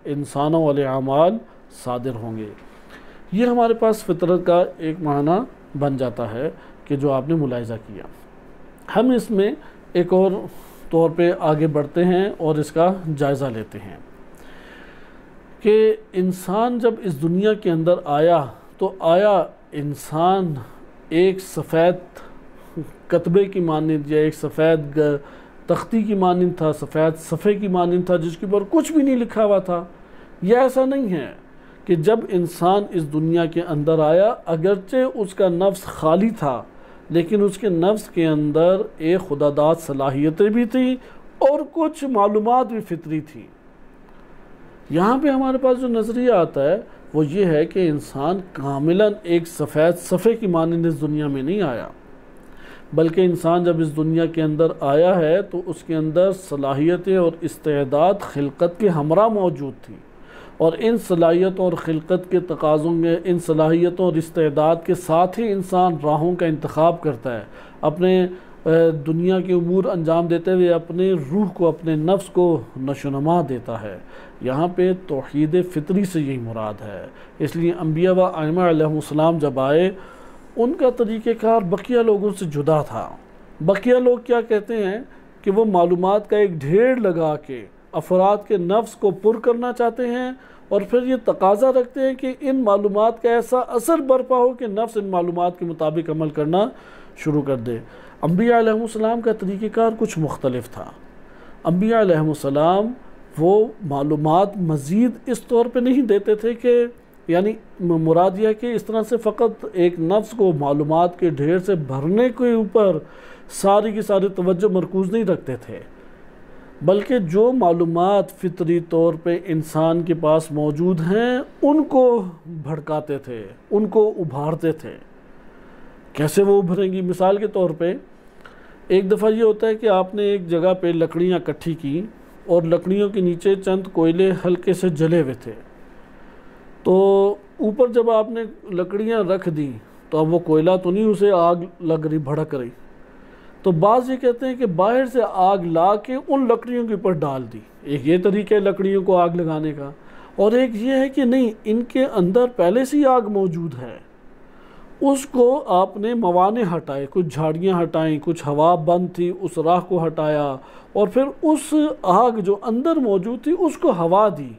इंसानों वाले अमाल सादिर होंगे। ये हमारे पास फितरत का एक माना बन जाता है कि जो आपने मुलाहिज़ा किया। हम इसमें एक और तौर पे आगे बढ़ते हैं और इसका जायज़ा लेते हैं कि इंसान जब इस दुनिया के अंदर आया तो आया इंसान एक सफ़ेद कतबे की मानिंद या एक सफ़ेद तख्ती की मानिंद था, सफ़ेद सफ़े की मानिंद था जिसके ऊपर कुछ भी नहीं लिखा हुआ था। यह ऐसा नहीं है कि जब इंसान इस दुनिया के अंदर आया अगरचे उसका नफ्स खाली था लेकिन उसके नफ्स के अंदर एक खुदादाद सलाहियतें भी थी और कुछ मालूमात भी फितरी थी। यहाँ पे हमारे पास जो नज़रिया आता है वो ये है कि इंसान कामिलन एक सफ़ेद सफ़े की मानिंद इस दुनिया में नहीं आया, बल्कि इंसान जब इस दुनिया के अंदर आया है तो उसके अंदर सलाहियतें और इस्तेदाद खिलकत के हमरा मौजूद थी और इन सलाहियतों और खिलकत के तकाज़ों में, इन सलाहियतों और इस्तेदाद के साथ ही इंसान राहों का इंतखाब करता है, अपने दुनिया के उमूर अंजाम देते हुए अपने रूह को, अपने नफ्स को नशोनमा देता है। यहाँ पे तौहीद फ़ितरी से यही मुराद है। इसलिए अम्बिया व आइमा अलैहिमुस्सलाम जब आए, उनका तरीक़ेकार बकिया लोगों से जुदा था। बकिया लोग क्या कहते हैं कि वो मालूमात का एक ढेर लगा के अफराद के नफ्स को पुर करना चाहते हैं और फिर ये तकाज़ा रखते हैं कि इन मालूमात का ऐसा असर बरपा हो कि नफ्स इन मालूमात के मुताबिक अमल करना शुरू कर दे। अम्बिया अलैहिमुस्सलाम का तरीक़ेकार कुछ मुख्तलिफ था। अम्बिया अलैहिमुस्सलाम वो मालूमात मज़ीद इस तौर पे नहीं देते थे कि, यानी मुराद यह कि इस तरह से फ़कत एक नफ्स को मालूमात के ढेर से भरने के ऊपर सारी की सारी तवज्जो मरकूज़ नहीं रखते थे, बल्कि जो मालूमात फ़ितरी तौर पे इंसान के पास मौजूद हैं उनको भड़काते थे, उनको उभारते थे। कैसे वो उभरेंगी? मिसाल के तौर पे एक दफ़ा ये होता है कि आपने एक जगह पे लकड़ियाँ इकट्ठी की और लकड़ियों के नीचे चंद कोयले हल्के से जले हुए थे, तो ऊपर जब आपने लकड़ियाँ रख दी तो अब वो कोयला तो नहीं, उसे आग लग रही, भड़क रही। तो बाज़ ये कहते हैं कि बाहर से आग ला के उन लकड़ियों के ऊपर डाल दी। एक ये तरीका है लकड़ियों को आग लगाने का, और एक ये है कि नहीं, इनके अंदर पहले से ही आग मौजूद है, उसको आपने मवाने हटाए, कुछ झाड़ियाँ हटाएं, कुछ हवा बंद थी उस राह को हटाया, और फिर उस आग जो अंदर मौजूद थी उसको हवा दी।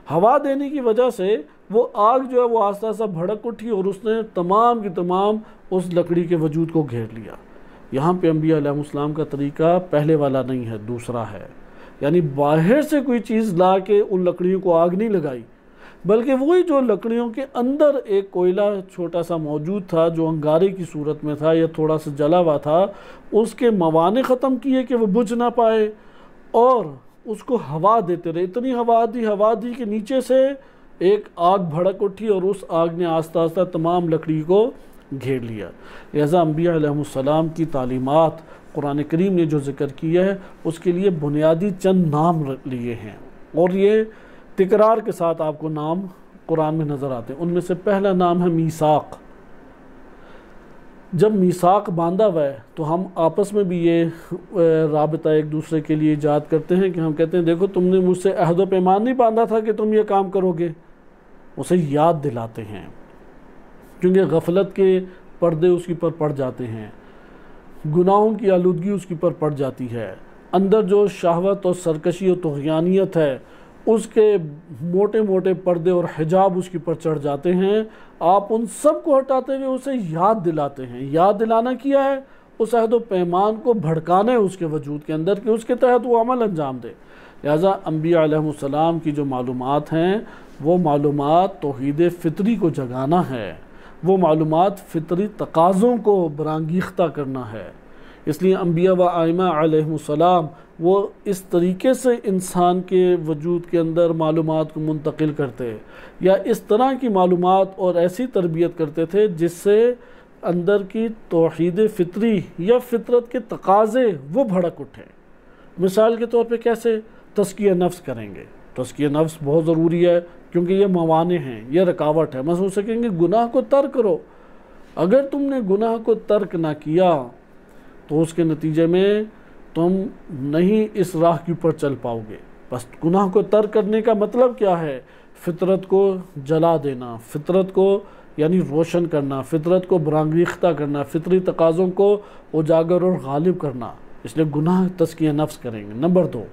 हवा देने की वजह से वो आग जो है वो आस्ता आस्ता भड़क उठी और उसने तमाम की तमाम उस लकड़ी के वजूद को घेर लिया। यहाँ पे अम्बिया अलैहिमुस्सलाम का तरीका पहले वाला नहीं है, दूसरा है। यानी बाहर से कोई चीज़ ला के उन लकड़ियों को आग नहीं लगाई, बल्कि वही जो लकड़ियों के अंदर एक कोयला छोटा सा मौजूद था जो अंगारे की सूरत में था या थोड़ा सा जला हुआ था, उसके मवाने ख़त्म किए कि वो बुझ ना पाए और उसको हवा देते रहे। इतनी हवा दी कि नीचे से एक आग भड़क उठी और उस आग ने आस्ता आस्ता तमाम लकड़ी को घेर लिया। लिहाजा अम्बिया अलैहिमुस्सलाम की तालीमात कुरान करीम ने जो ज़िक्र किया है उसके लिए बुनियादी चंद नाम लिए हैं, और ये तिकरार के साथ आपको नाम कुरान में नज़र आते हैं। उनमें से पहला नाम है मीसाक। जब मीसाक बांधा हुआ है तो हम आपस में भी ये राबता एक दूसरे के लिए ईजाद करते हैं कि हम कहते हैं देखो तुमने मुझसे अहद व पैमान नहीं बांधा था कि तुम ये काम करोगे, उसे याद दिलाते हैं, क्योंकि गफलत के पर्दे उसके ऊपर पड़ जाते हैं, गुनाहों की आलूदगी उसके ऊपर पड़ जाती है, अंदर जो शहवत और सरकशी और तुग़यानियत है उसके मोटे मोटे पर्दे और हिजाब उसके ऊपर चढ़ जाते हैं। आप उन सब को हटाते हुए उसे याद दिलाते हैं। याद दिलाना किया है, उस अहद व पैमान को भड़काना है उसके वजूद के अंदर कि उसके तहत वो अमल अंजाम दे। लिहाजा अम्बिया अलैहिमुस्सलाम की जो मालूमात हैं वो मालूमात तौहीद फ़ितरी को जगाना है, वो मालूमात फ़ितरी तकाज़ों को बरांगीख्ता करना है। इसलिए अम्बिया व आइमा अलैहिमुस्सलाम वो इस तरीके से इंसान के वजूद के अंदर मालूमात को मुंतकिल करते या इस तरह की मालूमात और ऐसी तरबियत करते थे जिससे अंदर की तौहीद फ़ितरी या फ़ितरत के तकाज़े वो भड़क उठे। मिसाल के तौर पे कैसे तज़किया नफ्स करेंगे। तज़किया नफ्स बहुत ज़रूरी है क्योंकि ये मवाने हैं, ये रुकावट है। महसूस सकेंगे गुनाह को तर्क करो, अगर तुमने गुनाह को तर्क ना किया तो उसके नतीजे में तुम नहीं इस राह के ऊपर चल पाओगे। बस गुनाह को तर्क करने का मतलब क्या है? फ़ितरत को जला देना, फ़ितरत को यानी रोशन करना, फ़ितरत को बरांगीख्ता करना, फ़ितरी तकाज़ों को उजागर और गालिब करना। इसलिए गुनाह तज़किया नफ्स करेंगे। नंबर 2,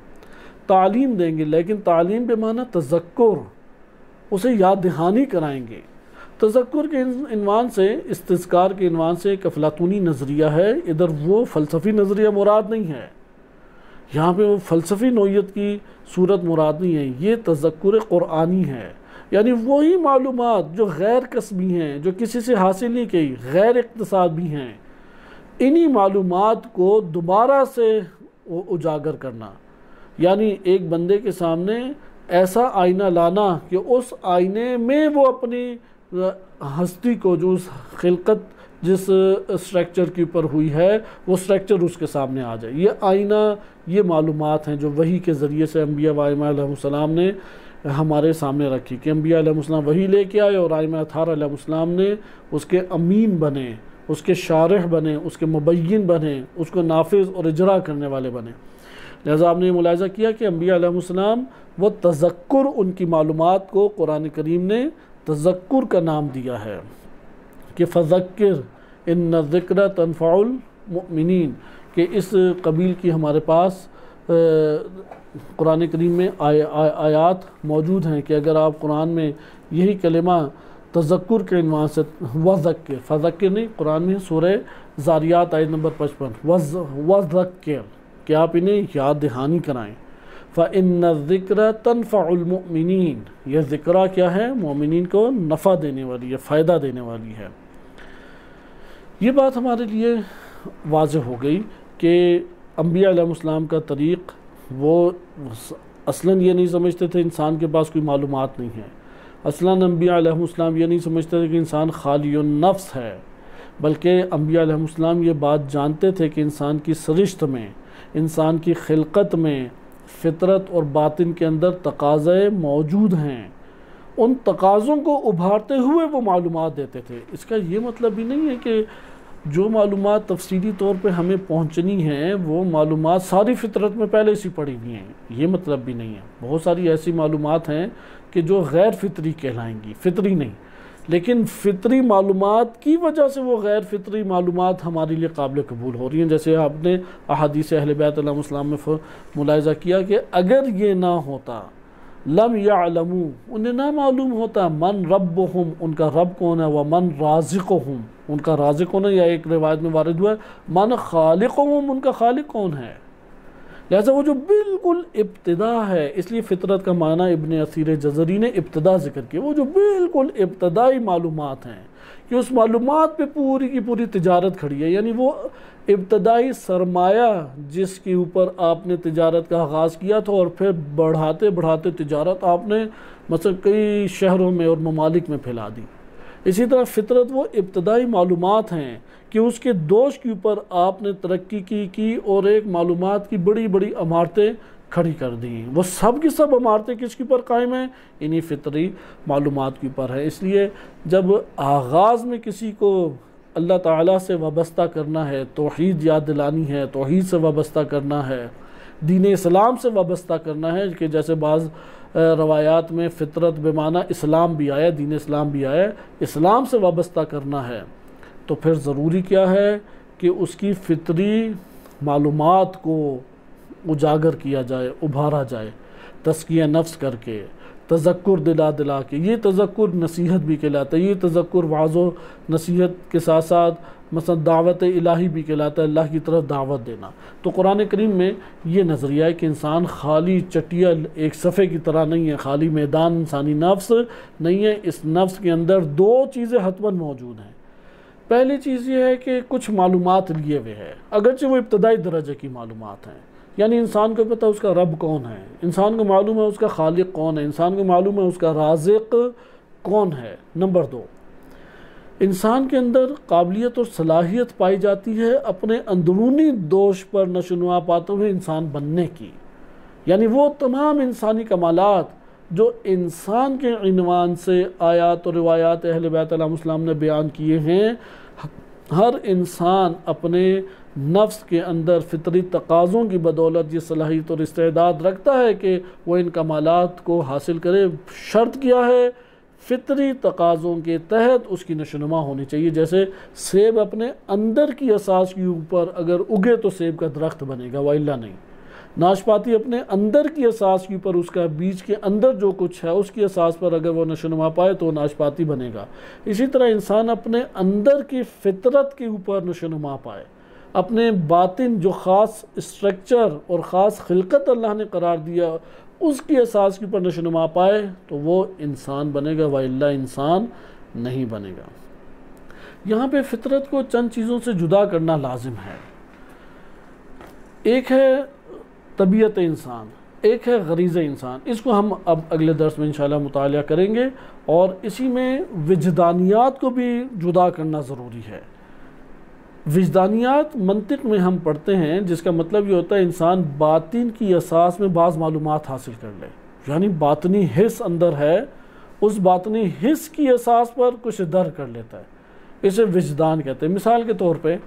तालीम देंगे, लेकिन तालीम पे माना तज़क्कुर, उसे याद दहानी कराएंगे। तज़क्कुर के इन्वान से, इस्तिज़कार के इन्वान से एक अफलातूनी नज़रिया है, इधर वो फ़लसफ़ी नज़रिया मुराद नहीं है, यहाँ पे वो फ़लसफ़ी नौइयत की सूरत मुराद नहीं है। ये तज़क्कुर क़ुरआनी है, यानी वही मालूमात जो गैर कसबी हैं, जो किसी से हासिल नहीं की, गैर इक़्तिसाबी हैं, इन्हीं मालूमात को दोबारा से उजागर करना। यानी एक बंदे के सामने ऐसा आईना लाना कि उस आईने में वो अपनी हस्ती को, जो उस खिलकत जिस स्ट्रक्चर के ऊपर हुई है वो स्ट्रक्चर उसके सामने आ जाए। ये आईना, ये मालूमात हैं जो वही के ज़रिए से अम्बिया व आइमा अलैहिमुस्सलाम ने हमारे सामने रखी कि अम्बिया अलैहिस्सलाम वही लेके आए और आइमा अत्हार अलैहिस्सलाम ने उसके अमीन बने, उसके शारिह बने, उसके मुबय्यिन बने, उसको नाफिज और इजरा करने वाले बने। लिहाजा आपने ये मुलाहिज़ा किया कि अम्बिया अलैहिस्सलाम वो तज़क्कुर, उनकी मालूमात को कुरान करीम ने तज़क्कुर का नाम दिया है कि फ़ज़क्किर इन्न ज़िक्र तनफ़उल मुमिनीन, कि इस कबील की हमारे पास कुरान करीम में आयात मौजूद हैं कि अगर आप कुरान में यही कलिमा तज़क्कुर के इनवान से वज़क्किर, फ़ज़क्किर नहीं, कुरान में सूरह ज़ारियात आयत नंबर 55 वज़क्किर, कि आप इन्हें याद दहानी कराएँ। फ़इन्न ज़िक्र तनफ़उल मुमिनीन, यह ज़िक्रा क्या है? मोमिनीन को नफ़ा देने वाली है, फ़ायदा देने वाली है। ये बात हमारे लिए वाज़ेह हो गई कि अम्बिया अलैहिस्सलाम का तरीक़, वो असलन ये नहीं समझते थे इंसान के पास कोई मालूमात नहीं है। असलन अम्बिया अलैहिस्सलाम ये नहीं समझते थे कि इंसान खालियुन नफ्स है, बल्कि अम्बिया अलैहिस्सलाम ये बात जानते थे कि इंसान की सरिश्त में, इंसान की खिलकत में, फ़ितरत और बातिन के अंदर तकाज़े मौजूद हैं। उन तकाज़ों को उभारते हुए वो मालूमात देते थे। इसका ये मतलब भी नहीं है कि जो मालूमात तफसीली तौर पे हमें पहुंचनी है वो मालूमात सारी फ़ितरत में पहले से पड़ी हुई हैं, ये मतलब भी नहीं है। बहुत सारी ऐसी मालूमात हैं कि जो गैर फ़ितरी कहलाएंगी, फ़ितरी नहीं, लेकिन फ़ितरी मालूमात की वजह से वो गैर फ़ितरी मालूमात हमारे लिए काबिल कबूल हो रही हैं। जैसे आपने अहादीस अहले बैत अलैहिस्सलाम में मुलाहिज़ा किया कि अगर ये ना होता, लम यअलमू, उन्हें ना मालूम होता, मन रब्बुहुम, उनका रब कौन है, व मन राज़िक़ुहुम, उनका राज़िक़ कौन है, या एक रिवायत में वारिद हुआ है मन खालिक़ुहुम, उनका खालिक कौन है। लिहाजा वो जो बिल्कुल इब्तिदा है, इसलिए फ़ितरत का माना इब्न असीर जज़री ने इब्तिदा ज़िक्र किया, वो जो बिल्कुल इब्तदाई मालूमात हैं कि उस मालूमात पे पूरी की पूरी तिजारत खड़ी है, यानी वो इब्तदाई सरमाया जिसके ऊपर आपने तिजारत का आगाज़ किया था और फिर बढ़ाते बढ़ाते तिजारत आपने मतलब कई शहरों में और ममालिक में फैला दी। इसी तरह फ़ितरत वो इब्तदाई मालूमात हैं कि उसके दोष के ऊपर आपने तरक्की की और एक मालूमात की बड़ी बड़ी इमारतें खड़ी कर दी। वो सब की सब इमारतें किसके ऊपर कायम हैं? इन्हीं फ़ितरी मालूमात के ऊपर है। इसलिए जब आगाज़ में किसी को अल्लाह ताला से वाबस्ता करना है, तौहीद याद दिलानी है, तौहीद से वाबस्ता करना है, दीन इस्लाम से वाबस्ता करना है, कि जैसे बाज़ रवायात में फ़ितरत बेमाना इस्लाम भी आया, दीन इस्लाम भी आया, इस्लाम से वाबस्ता करना है, तो फिर ज़रूरी क्या है कि उसकी फ़ितरी मालूमात को उजागर किया जाए, उभारा जाए, तज़किया नफ्स करके, तज़क्कुर दिला दिला के। ये तज़क्कुर नसीहत भी कहलाता है, ये तज़क्कुर वाज़ो नसीहत के साथ साथ मसलन दावत इलाही भी कहलाता है, अल्लाह की तरफ दावत देना। तो कुरान करीम में ये नज़रिया है कि इंसान खाली चटिया एक सफ़े की तरह नहीं है, खाली मैदान इंसानी नफ्स नहीं है। इस नफ्स के अंदर दो चीज़ें हतमन मौजूद हैं। पहली चीज़ ये है कि कुछ मालूमात लिए हुए है, अगरचे वो इब्तदाई दर्जे की मालूमात हैं, यानी इंसान को पता है उसका रब कौन है, इंसान को मालूम है उसका खालिक कौन है, इंसान को मालूम है उसका राज़िक कौन है। नंबर 2, इंसान के अंदर काबिलियत और सलाहियत पाई जाती है अपने अंदरूनी दोष पर नशोनुमा पाते हुए इंसान बनने की, यानी वो तमाम इंसानी कमालात जो इंसान के इन्वान से आयात और रिवायात अहले बैत अलैहिस्सलाम ने बयान किए हैं। हर इंसान अपने नफ्स के अंदर फ़ितरी तकाज़ों की बदौलत ये सलाहियत और इस्तेदाद रखता है कि वह इन कमालात को हासिल करे। शर्त क्या है? फ़ितरी तकाज़ों के तहत उसकी नशोनुमा होनी चाहिए। जैसे सेब अपने अंदर की असास के ऊपर अगर उगे तो सेब का दरख्त बनेगा, वाइल्ला नहीं। नाशपाती अपने अंदर की असास के ऊपर, उसका बीज के अंदर जो कुछ है उसकी असास पर अगर वो नशोनुमा पाए तो नाशपाती बनेगा। इसी तरह इंसान अपने अंदर की फ़ितरत के ऊपर नशोनुमा पाए, अपने बातिन जो ख़ास स्ट्रक्चर और ख़ास खिलकत अल्लाह ने करार दिया उसकी असास के ऊपर नशोनुमा पाए तो वो इंसान बनेगा, वाइल्ला इंसान नहीं बनेगा। यहाँ पे फ़ितरत को चंद चीज़ों से जुदा करना लाजिम है। एक है तबीयत इंसान, एक है गरीज़ इंसान। इसको हम अब अगले दर्स में इंशाल्लाह मुतालिया करेंगे। और इसी में विजदानियात को भी जुदा करना ज़रूरी है। विजदानियात मंतिक में हम पढ़ते हैं, जिसका मतलब ये होता है इंसान बातिन की असास में बाज़ मालूमात हासिल कर ले। यानी बातनी हिस्स अंदर है, उस बातनी हिस्स की एहसास पर कुछ दर कर लेता है, इसे विजदान कहते हैं। मिसाल के तौर पे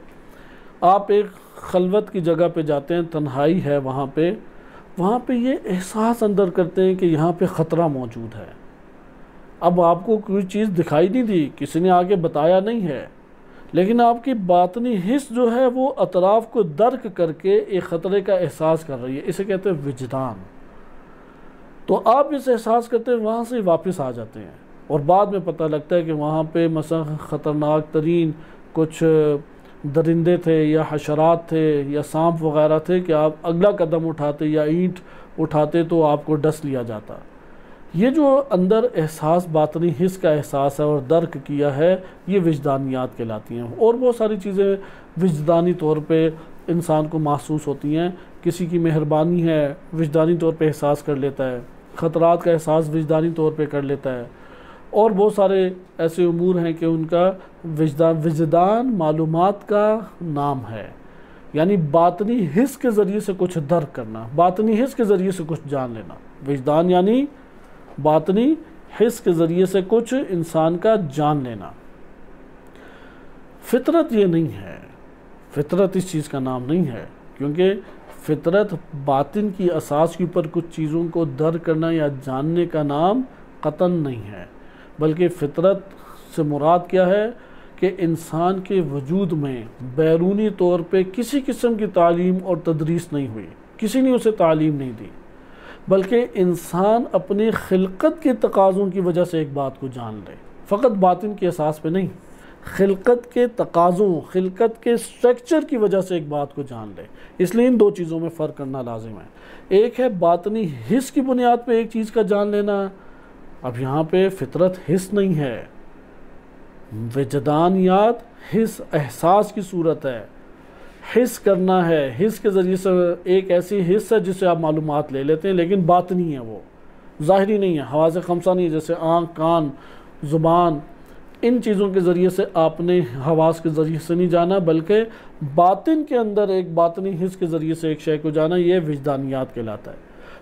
आप एक खलवत की जगह पे जाते हैं, तन्हाई है वहाँ पे ये एहसास अंदर करते हैं कि यहाँ पे ख़तरा मौजूद है। अब आपको कोई चीज़ दिखाई नहीं दी, किसी ने आगे बताया नहीं है, लेकिन आपकी बातनी हिस्स जो है वो अतराफ़ को दर्क करके एक ख़तरे का एहसास कर रही है, इसे कहते हैं विजदान। तो आप इस एहसास करते हैं, वहाँ से वापस आ जाते हैं और बाद में पता लगता है कि वहाँ पे मसलन ख़तरनाक तरीन कुछ दरिंदे थे या हशरात थे या सांप वगैरह थे कि आप अगला कदम उठाते या ईंट उठाते तो आपको डस लिया जाता। ये जो अंदर एहसास, बातनी हिस्स का एहसास है और दर्क किया है, ये विजदानियात कहलाती हैं। और बहुत सारी चीज़ें विजदानी तौर पे इंसान को महसूस होती हैं। किसी की मेहरबानी है, विजदानी तौर पे एहसास कर लेता है, ख़तरात का एहसास विजदानी तौर पे कर लेता है, और बहुत सारे ऐसे उमूर हैं कि उनका विजदान मालूमात का नाम है, यानी बातनी हिस्स के ज़रिए से कुछ दर्क करना, बातनी हिस्स के ज़रिए से कुछ जान लेना। विजदान यानी बातनी हिस्स के ज़रिए से कुछ इंसान का जान लेना। फितरत ये नहीं है, फितरत इस चीज़ का नाम नहीं है, क्योंकि फितरत बातिन की असास के ऊपर कुछ चीज़ों को दर्क करना या जानने का नाम कतन नहीं है, बल्कि फितरत से मुराद क्या है कि इंसान के वजूद में बैरूनी तौर पे किसी किस्म की तालीम और तदरीस नहीं हुई, किसी ने उसे तालीम नहीं दी, बल्कि इंसान अपनी खिलकत के तकाज़ों की वजह से एक बात को जान ले, फ़कत बातिन के एहसास पे नहीं, खिलकत के तकाज़ों, खिलकत के स्ट्रक्चर की वजह से एक बात को जान ले। इसलिए इन दो चीज़ों में फ़र्क करना लाजिम है। एक है बातनी हिस्स की बुनियाद पे एक चीज़ का जान लेना, अब यहाँ पे फितरत हिस्स नहीं है, विजदानियात हिस्स, एहसास की सूरत है, हिस्स करना है, हिस्स के ज़रिए से एक ऐसी हिस्स है जिससे आप मालूमात ले लेते हैं, लेकिन बातनी है, वो ज़ाहिरी नहीं है, हवास खमसा नहीं है, जैसे आँख, कान, ज़ुबान, इन चीज़ों के ज़रिए से आपने हवास के ज़रिए से नहीं जाना, बल्कि बातिन के अंदर एक बातनी हिस्स के ज़रिए से एक शय को जाना, ये विजदानियात कहलाता है।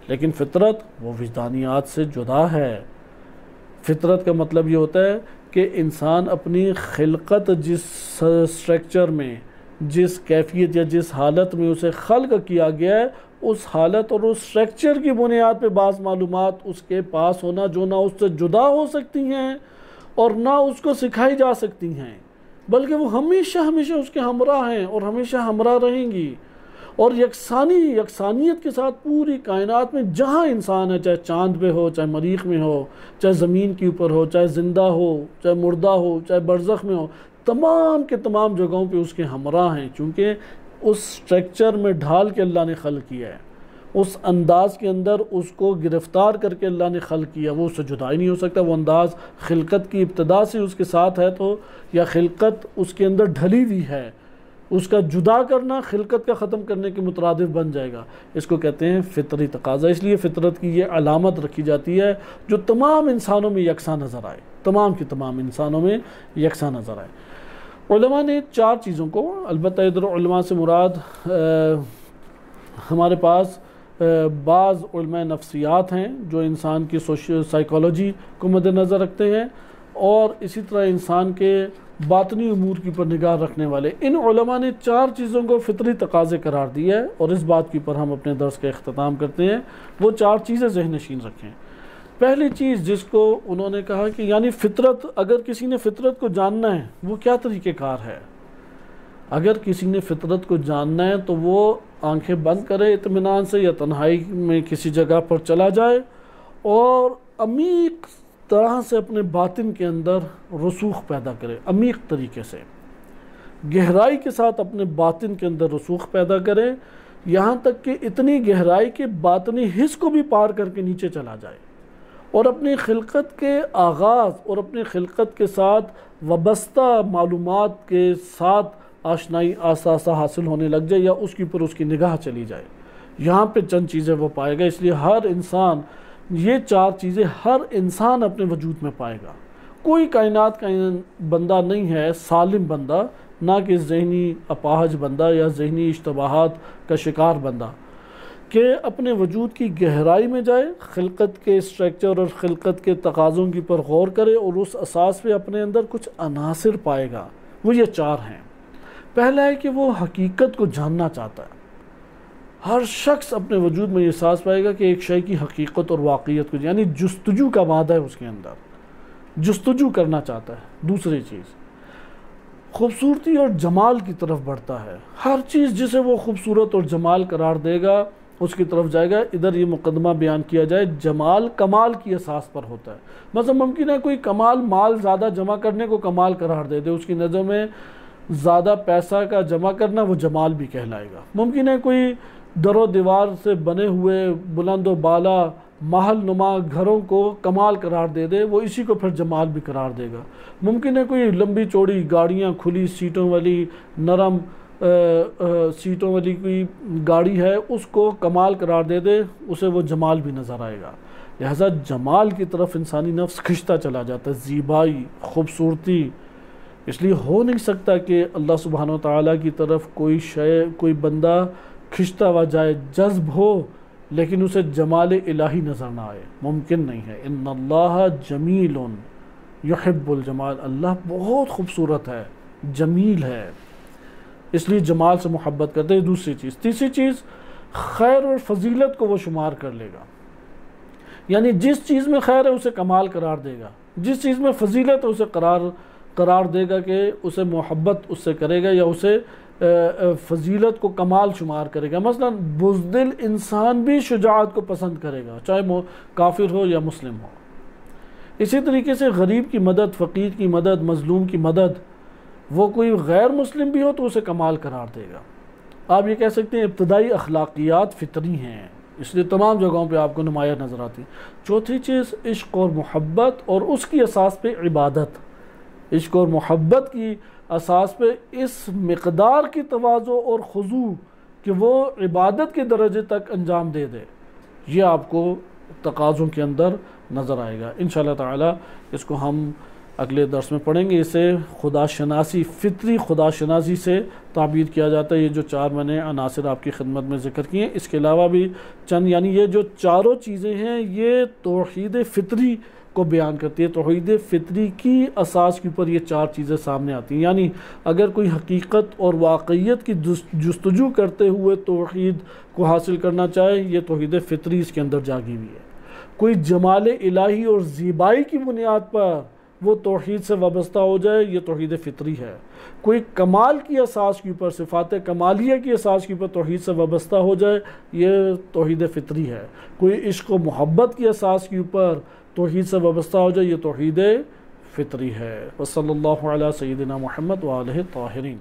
लेकिन फ़ितरत वो विजदानियात से जुदा है। फ़ितरत का मतलब ये होता है कि इंसान अपनी खिलकत जिस स्ट्रक्चर में, जिस कैफियत या जिस हालत में उसे खल्क किया गया है, उस हालत और उस स्ट्रक्चर की बुनियाद पे बाज़ मालूमात उसके पास होना जो ना उससे जुदा हो सकती हैं और ना उसको सिखाई जा सकती हैं, बल्कि वो हमेशा हमेशा उसके हमरा हैं और हमेशा हमरा रहेंगी। और यकसानियत के साथ पूरी कायनात में जहाँ इंसान है, चाहे चाँद पे हो, चाहे मरीख में हो, चाहे ज़मीन के ऊपर हो, चाहे ज़िंदा हो, चाहे मुर्दा हो, चाहे बरज़ख में हो, तमाम के तमाम जगहों पे उसके हमरा हैं, चूँकि उस स्ट्रक्चर में ढाल के अल्लाह ने खल्क किया है, उस अंदाज़ के अंदर उसको गिरफ़्तार करके अल्लाह ने खल्क किया, वो उससे जुदा ही नहीं हो सकता। वो अंदाज़ खिलकत की इब्तदा से उसके साथ है तो, या खिलकत उसके अंदर ढली हुई है, उसका जुदा करना खिलकत का ख़त्म करने के मुतरादिफ बन जाएगा। इसको कहते हैं फ़ितरी तकाज़ा। इसलिए फ़ितरत की ये अलामत रखी जाती है जो तमाम इंसानों में यकसा नज़र आए, तमाम की तमाम इंसानों में यकसा नज़र आए। उलमा ने चार चीज़ों को, अलबत्ता इधर उलमा से मुराद हमारे पास बाज़ उलमा नफ्सियात हैं जो इंसान की साइकोलॉजी को मद्देनज़र रखते हैं, और इसी तरह इंसान के बातनी उमूर की पर निगाह रखने वाले। इन उलमा ने चार चीज़ों को फ़ितरी तकाज़े करार दिया है, और इस बात के ऊपर हम अपने दर्स का इख्तिताम करते हैं। वो चार चीज़ें ज़हन नशीन रखें। पहली चीज़ जिसको उन्होंने कहा कि यानी फ़ितरत, अगर किसी ने फ़ितरत को जानना है वो क्या तरीक़ेकार है। अगर किसी ने फ़ितरत को जानना है तो वो आंखें बंद करे इत्मीनान से, या तन्हाई में किसी जगह पर चला जाए और अमीक तरह से अपने बातिन के अंदर रसूख पैदा करे, अमीक तरीके से, गहराई के साथ अपने बातिन के अंदर रसूख पैदा करे, यहाँ तक कि इतनी गहराई के बातनी हिस्स को भी पार करके नीचे चला जाए और अपनी खिलकत के आगाज़ और अपनी खिलकत के साथ वबस्ता मालूमात के साथ आशनाई आस्ता आस्ता हासिल होने लग जाए, या उसके ऊपर उसकी निगाह चली जाए। यहाँ पे चंद चीज़ें वो पाएगा। इसलिए हर इंसान, ये चार चीज़ें हर इंसान अपने वजूद में पाएगा। कोई कायनात का बंदा नहीं है सालिम बंदा, ना कि ज़हनी अपाहज बंदा या ज़हनी इश्तबाहात का शिकार बंदा, कि अपने वजूद की गहराई में जाए, खिलकत के स्ट्रक्चर और खिलकत के तकाज़ों की पर गौर करे और उस असास पे अपने अंदर कुछ अनासिर पाएगा। वो ये 4 हैं। पहला है कि वो हकीकत को जानना चाहता है। हर शख्स अपने वजूद में ये एहसास पाएगा कि एक शय की हकीकत और वाक़ियत को, यानी जुस्तजू का मादा है उसके अंदर, जुस्तजू करना चाहता है। दूसरी चीज़, खूबसूरती और जमाल की तरफ बढ़ता है। हर चीज़ जिसे वो खूबसूरत और जमाल करार देगा उसकी तरफ जाएगा। इधर ये मुकदमा बयान किया जाए, जमाल कमाल की असास पर होता है। मतलब मुमकिन है कोई कमाल माल ज़्यादा जमा करने को कमाल करार दे दे, उसकी नज़र में ज़्यादा पैसा का जमा करना वो जमाल भी कहलाएगा। मुमकिन है कोई दरो दीवार से बने हुए बुलंद व बाला महल नुमा घरों को कमाल करार दे दे, वो इसी को फिर जमाल भी करार देगा। मुमकिन है कोई लंबी चौड़ी गाड़ियाँ, खुली सीटों वाली, नरम सीटों वाली कोई गाड़ी है, उसको कमाल करार दे दे, उसे वो जमाल भी नज़र आएगा। लिहाजा जमाल की तरफ इंसानी नफ्स खिंचता चला जाता है, ज़ीबाई, खूबसूरती। इसलिए हो नहीं सकता कि अल्लाह सुब्हान व तआला की तरफ कोई शय, कोई बंदा खिंचता हुआ जाए, जज्ब हो, लेकिन उसे जमाल इलाही नज़र ना आए। मुमकिन नहीं है। इन्नल्लाह जमीलुन युहिब्बुल जमाल, अल्लाह बहुत खूबसूरत है, जमील है, इसलिए जमाल से मोहब्बत करते हैं। दूसरी चीज़। तीसरी चीज़, खैर और फजीलत को वो शुमार कर लेगा, यानी जिस चीज़ में खैर है उसे कमाल करार देगा, जिस चीज़ में फजीलत है उसे करार देगा कि उसे मोहब्बत उससे करेगा या उसे फजीलत को कमाल शुमार करेगा। मसलन बुज़दिल इंसान भी शुजाअत को पसंद करेगा, चाहे वो काफिर हो या मुस्लिम हो। इसी तरीके से गरीब की मदद, फ़कीर की मदद, मज़लूम की मदद, वो कोई गैर मुस्लिम भी हो तो उसे कमाल करार देगा। आप ये कह सकते हैं इब्तदाई अखलाकियात फितरी हैं, इसलिए तमाम जगहों पे आपको नुमाया नज़र आती है। चौथी चीज़, इश्क और मोहब्बत और उसकी असास पे इबादत। इश्क और मोहब्बत की असास पे इस मिक़दार की तवाज़ु और खुजू कि वो इबादत के दर्जे तक अंजाम दे दे, ये आपको तकाज़ों के अंदर नज़र आएगा। इंशाअल्लाह ताला इसको हम अगले दर्स में पढ़ेंगे। इसे खुदा शनासी, फितरी खुदा शनासी से ताबीर किया जाता है। ये जो 4 मैंने अनासिर आपकी खिदमत में ज़िक्र किए हैं, इसके अलावा भी चंद, यानी ये जो चारों चीज़ें हैं ये तौहीद फितरी को बयान करती है। तौहीद फितरी की असास के ऊपर ये 4 चीज़ें सामने आती हैं। यानी अगर कोई हकीकत और वाक़इयत की जुस्तजू करते हुए तौहीद को हासिल करना चाहे, ये तौहीद फितरी इसके अंदर जागी हुई है। कोई जमाल इलाही और ज़ीबाई की बुनियाद पर वो तौहीद से वाबस्ता हो जाए, ये तौहीद फितरी है। कोई कमाल की असास के ऊपर, सिफ़ात कमालिया की असास के ऊपर तौहीद से वाबस्ता हो जाए, ये तौहीद फितरी है। कोई इश्क व मोहब्बत की असास के ऊपर तौहीद से वाबस्ता हो जाए, ये तौहीद फितरी है। वसल्लल्लाहु अला सय्यिदिना मुहम्मद व आलिहि ताहिरीन।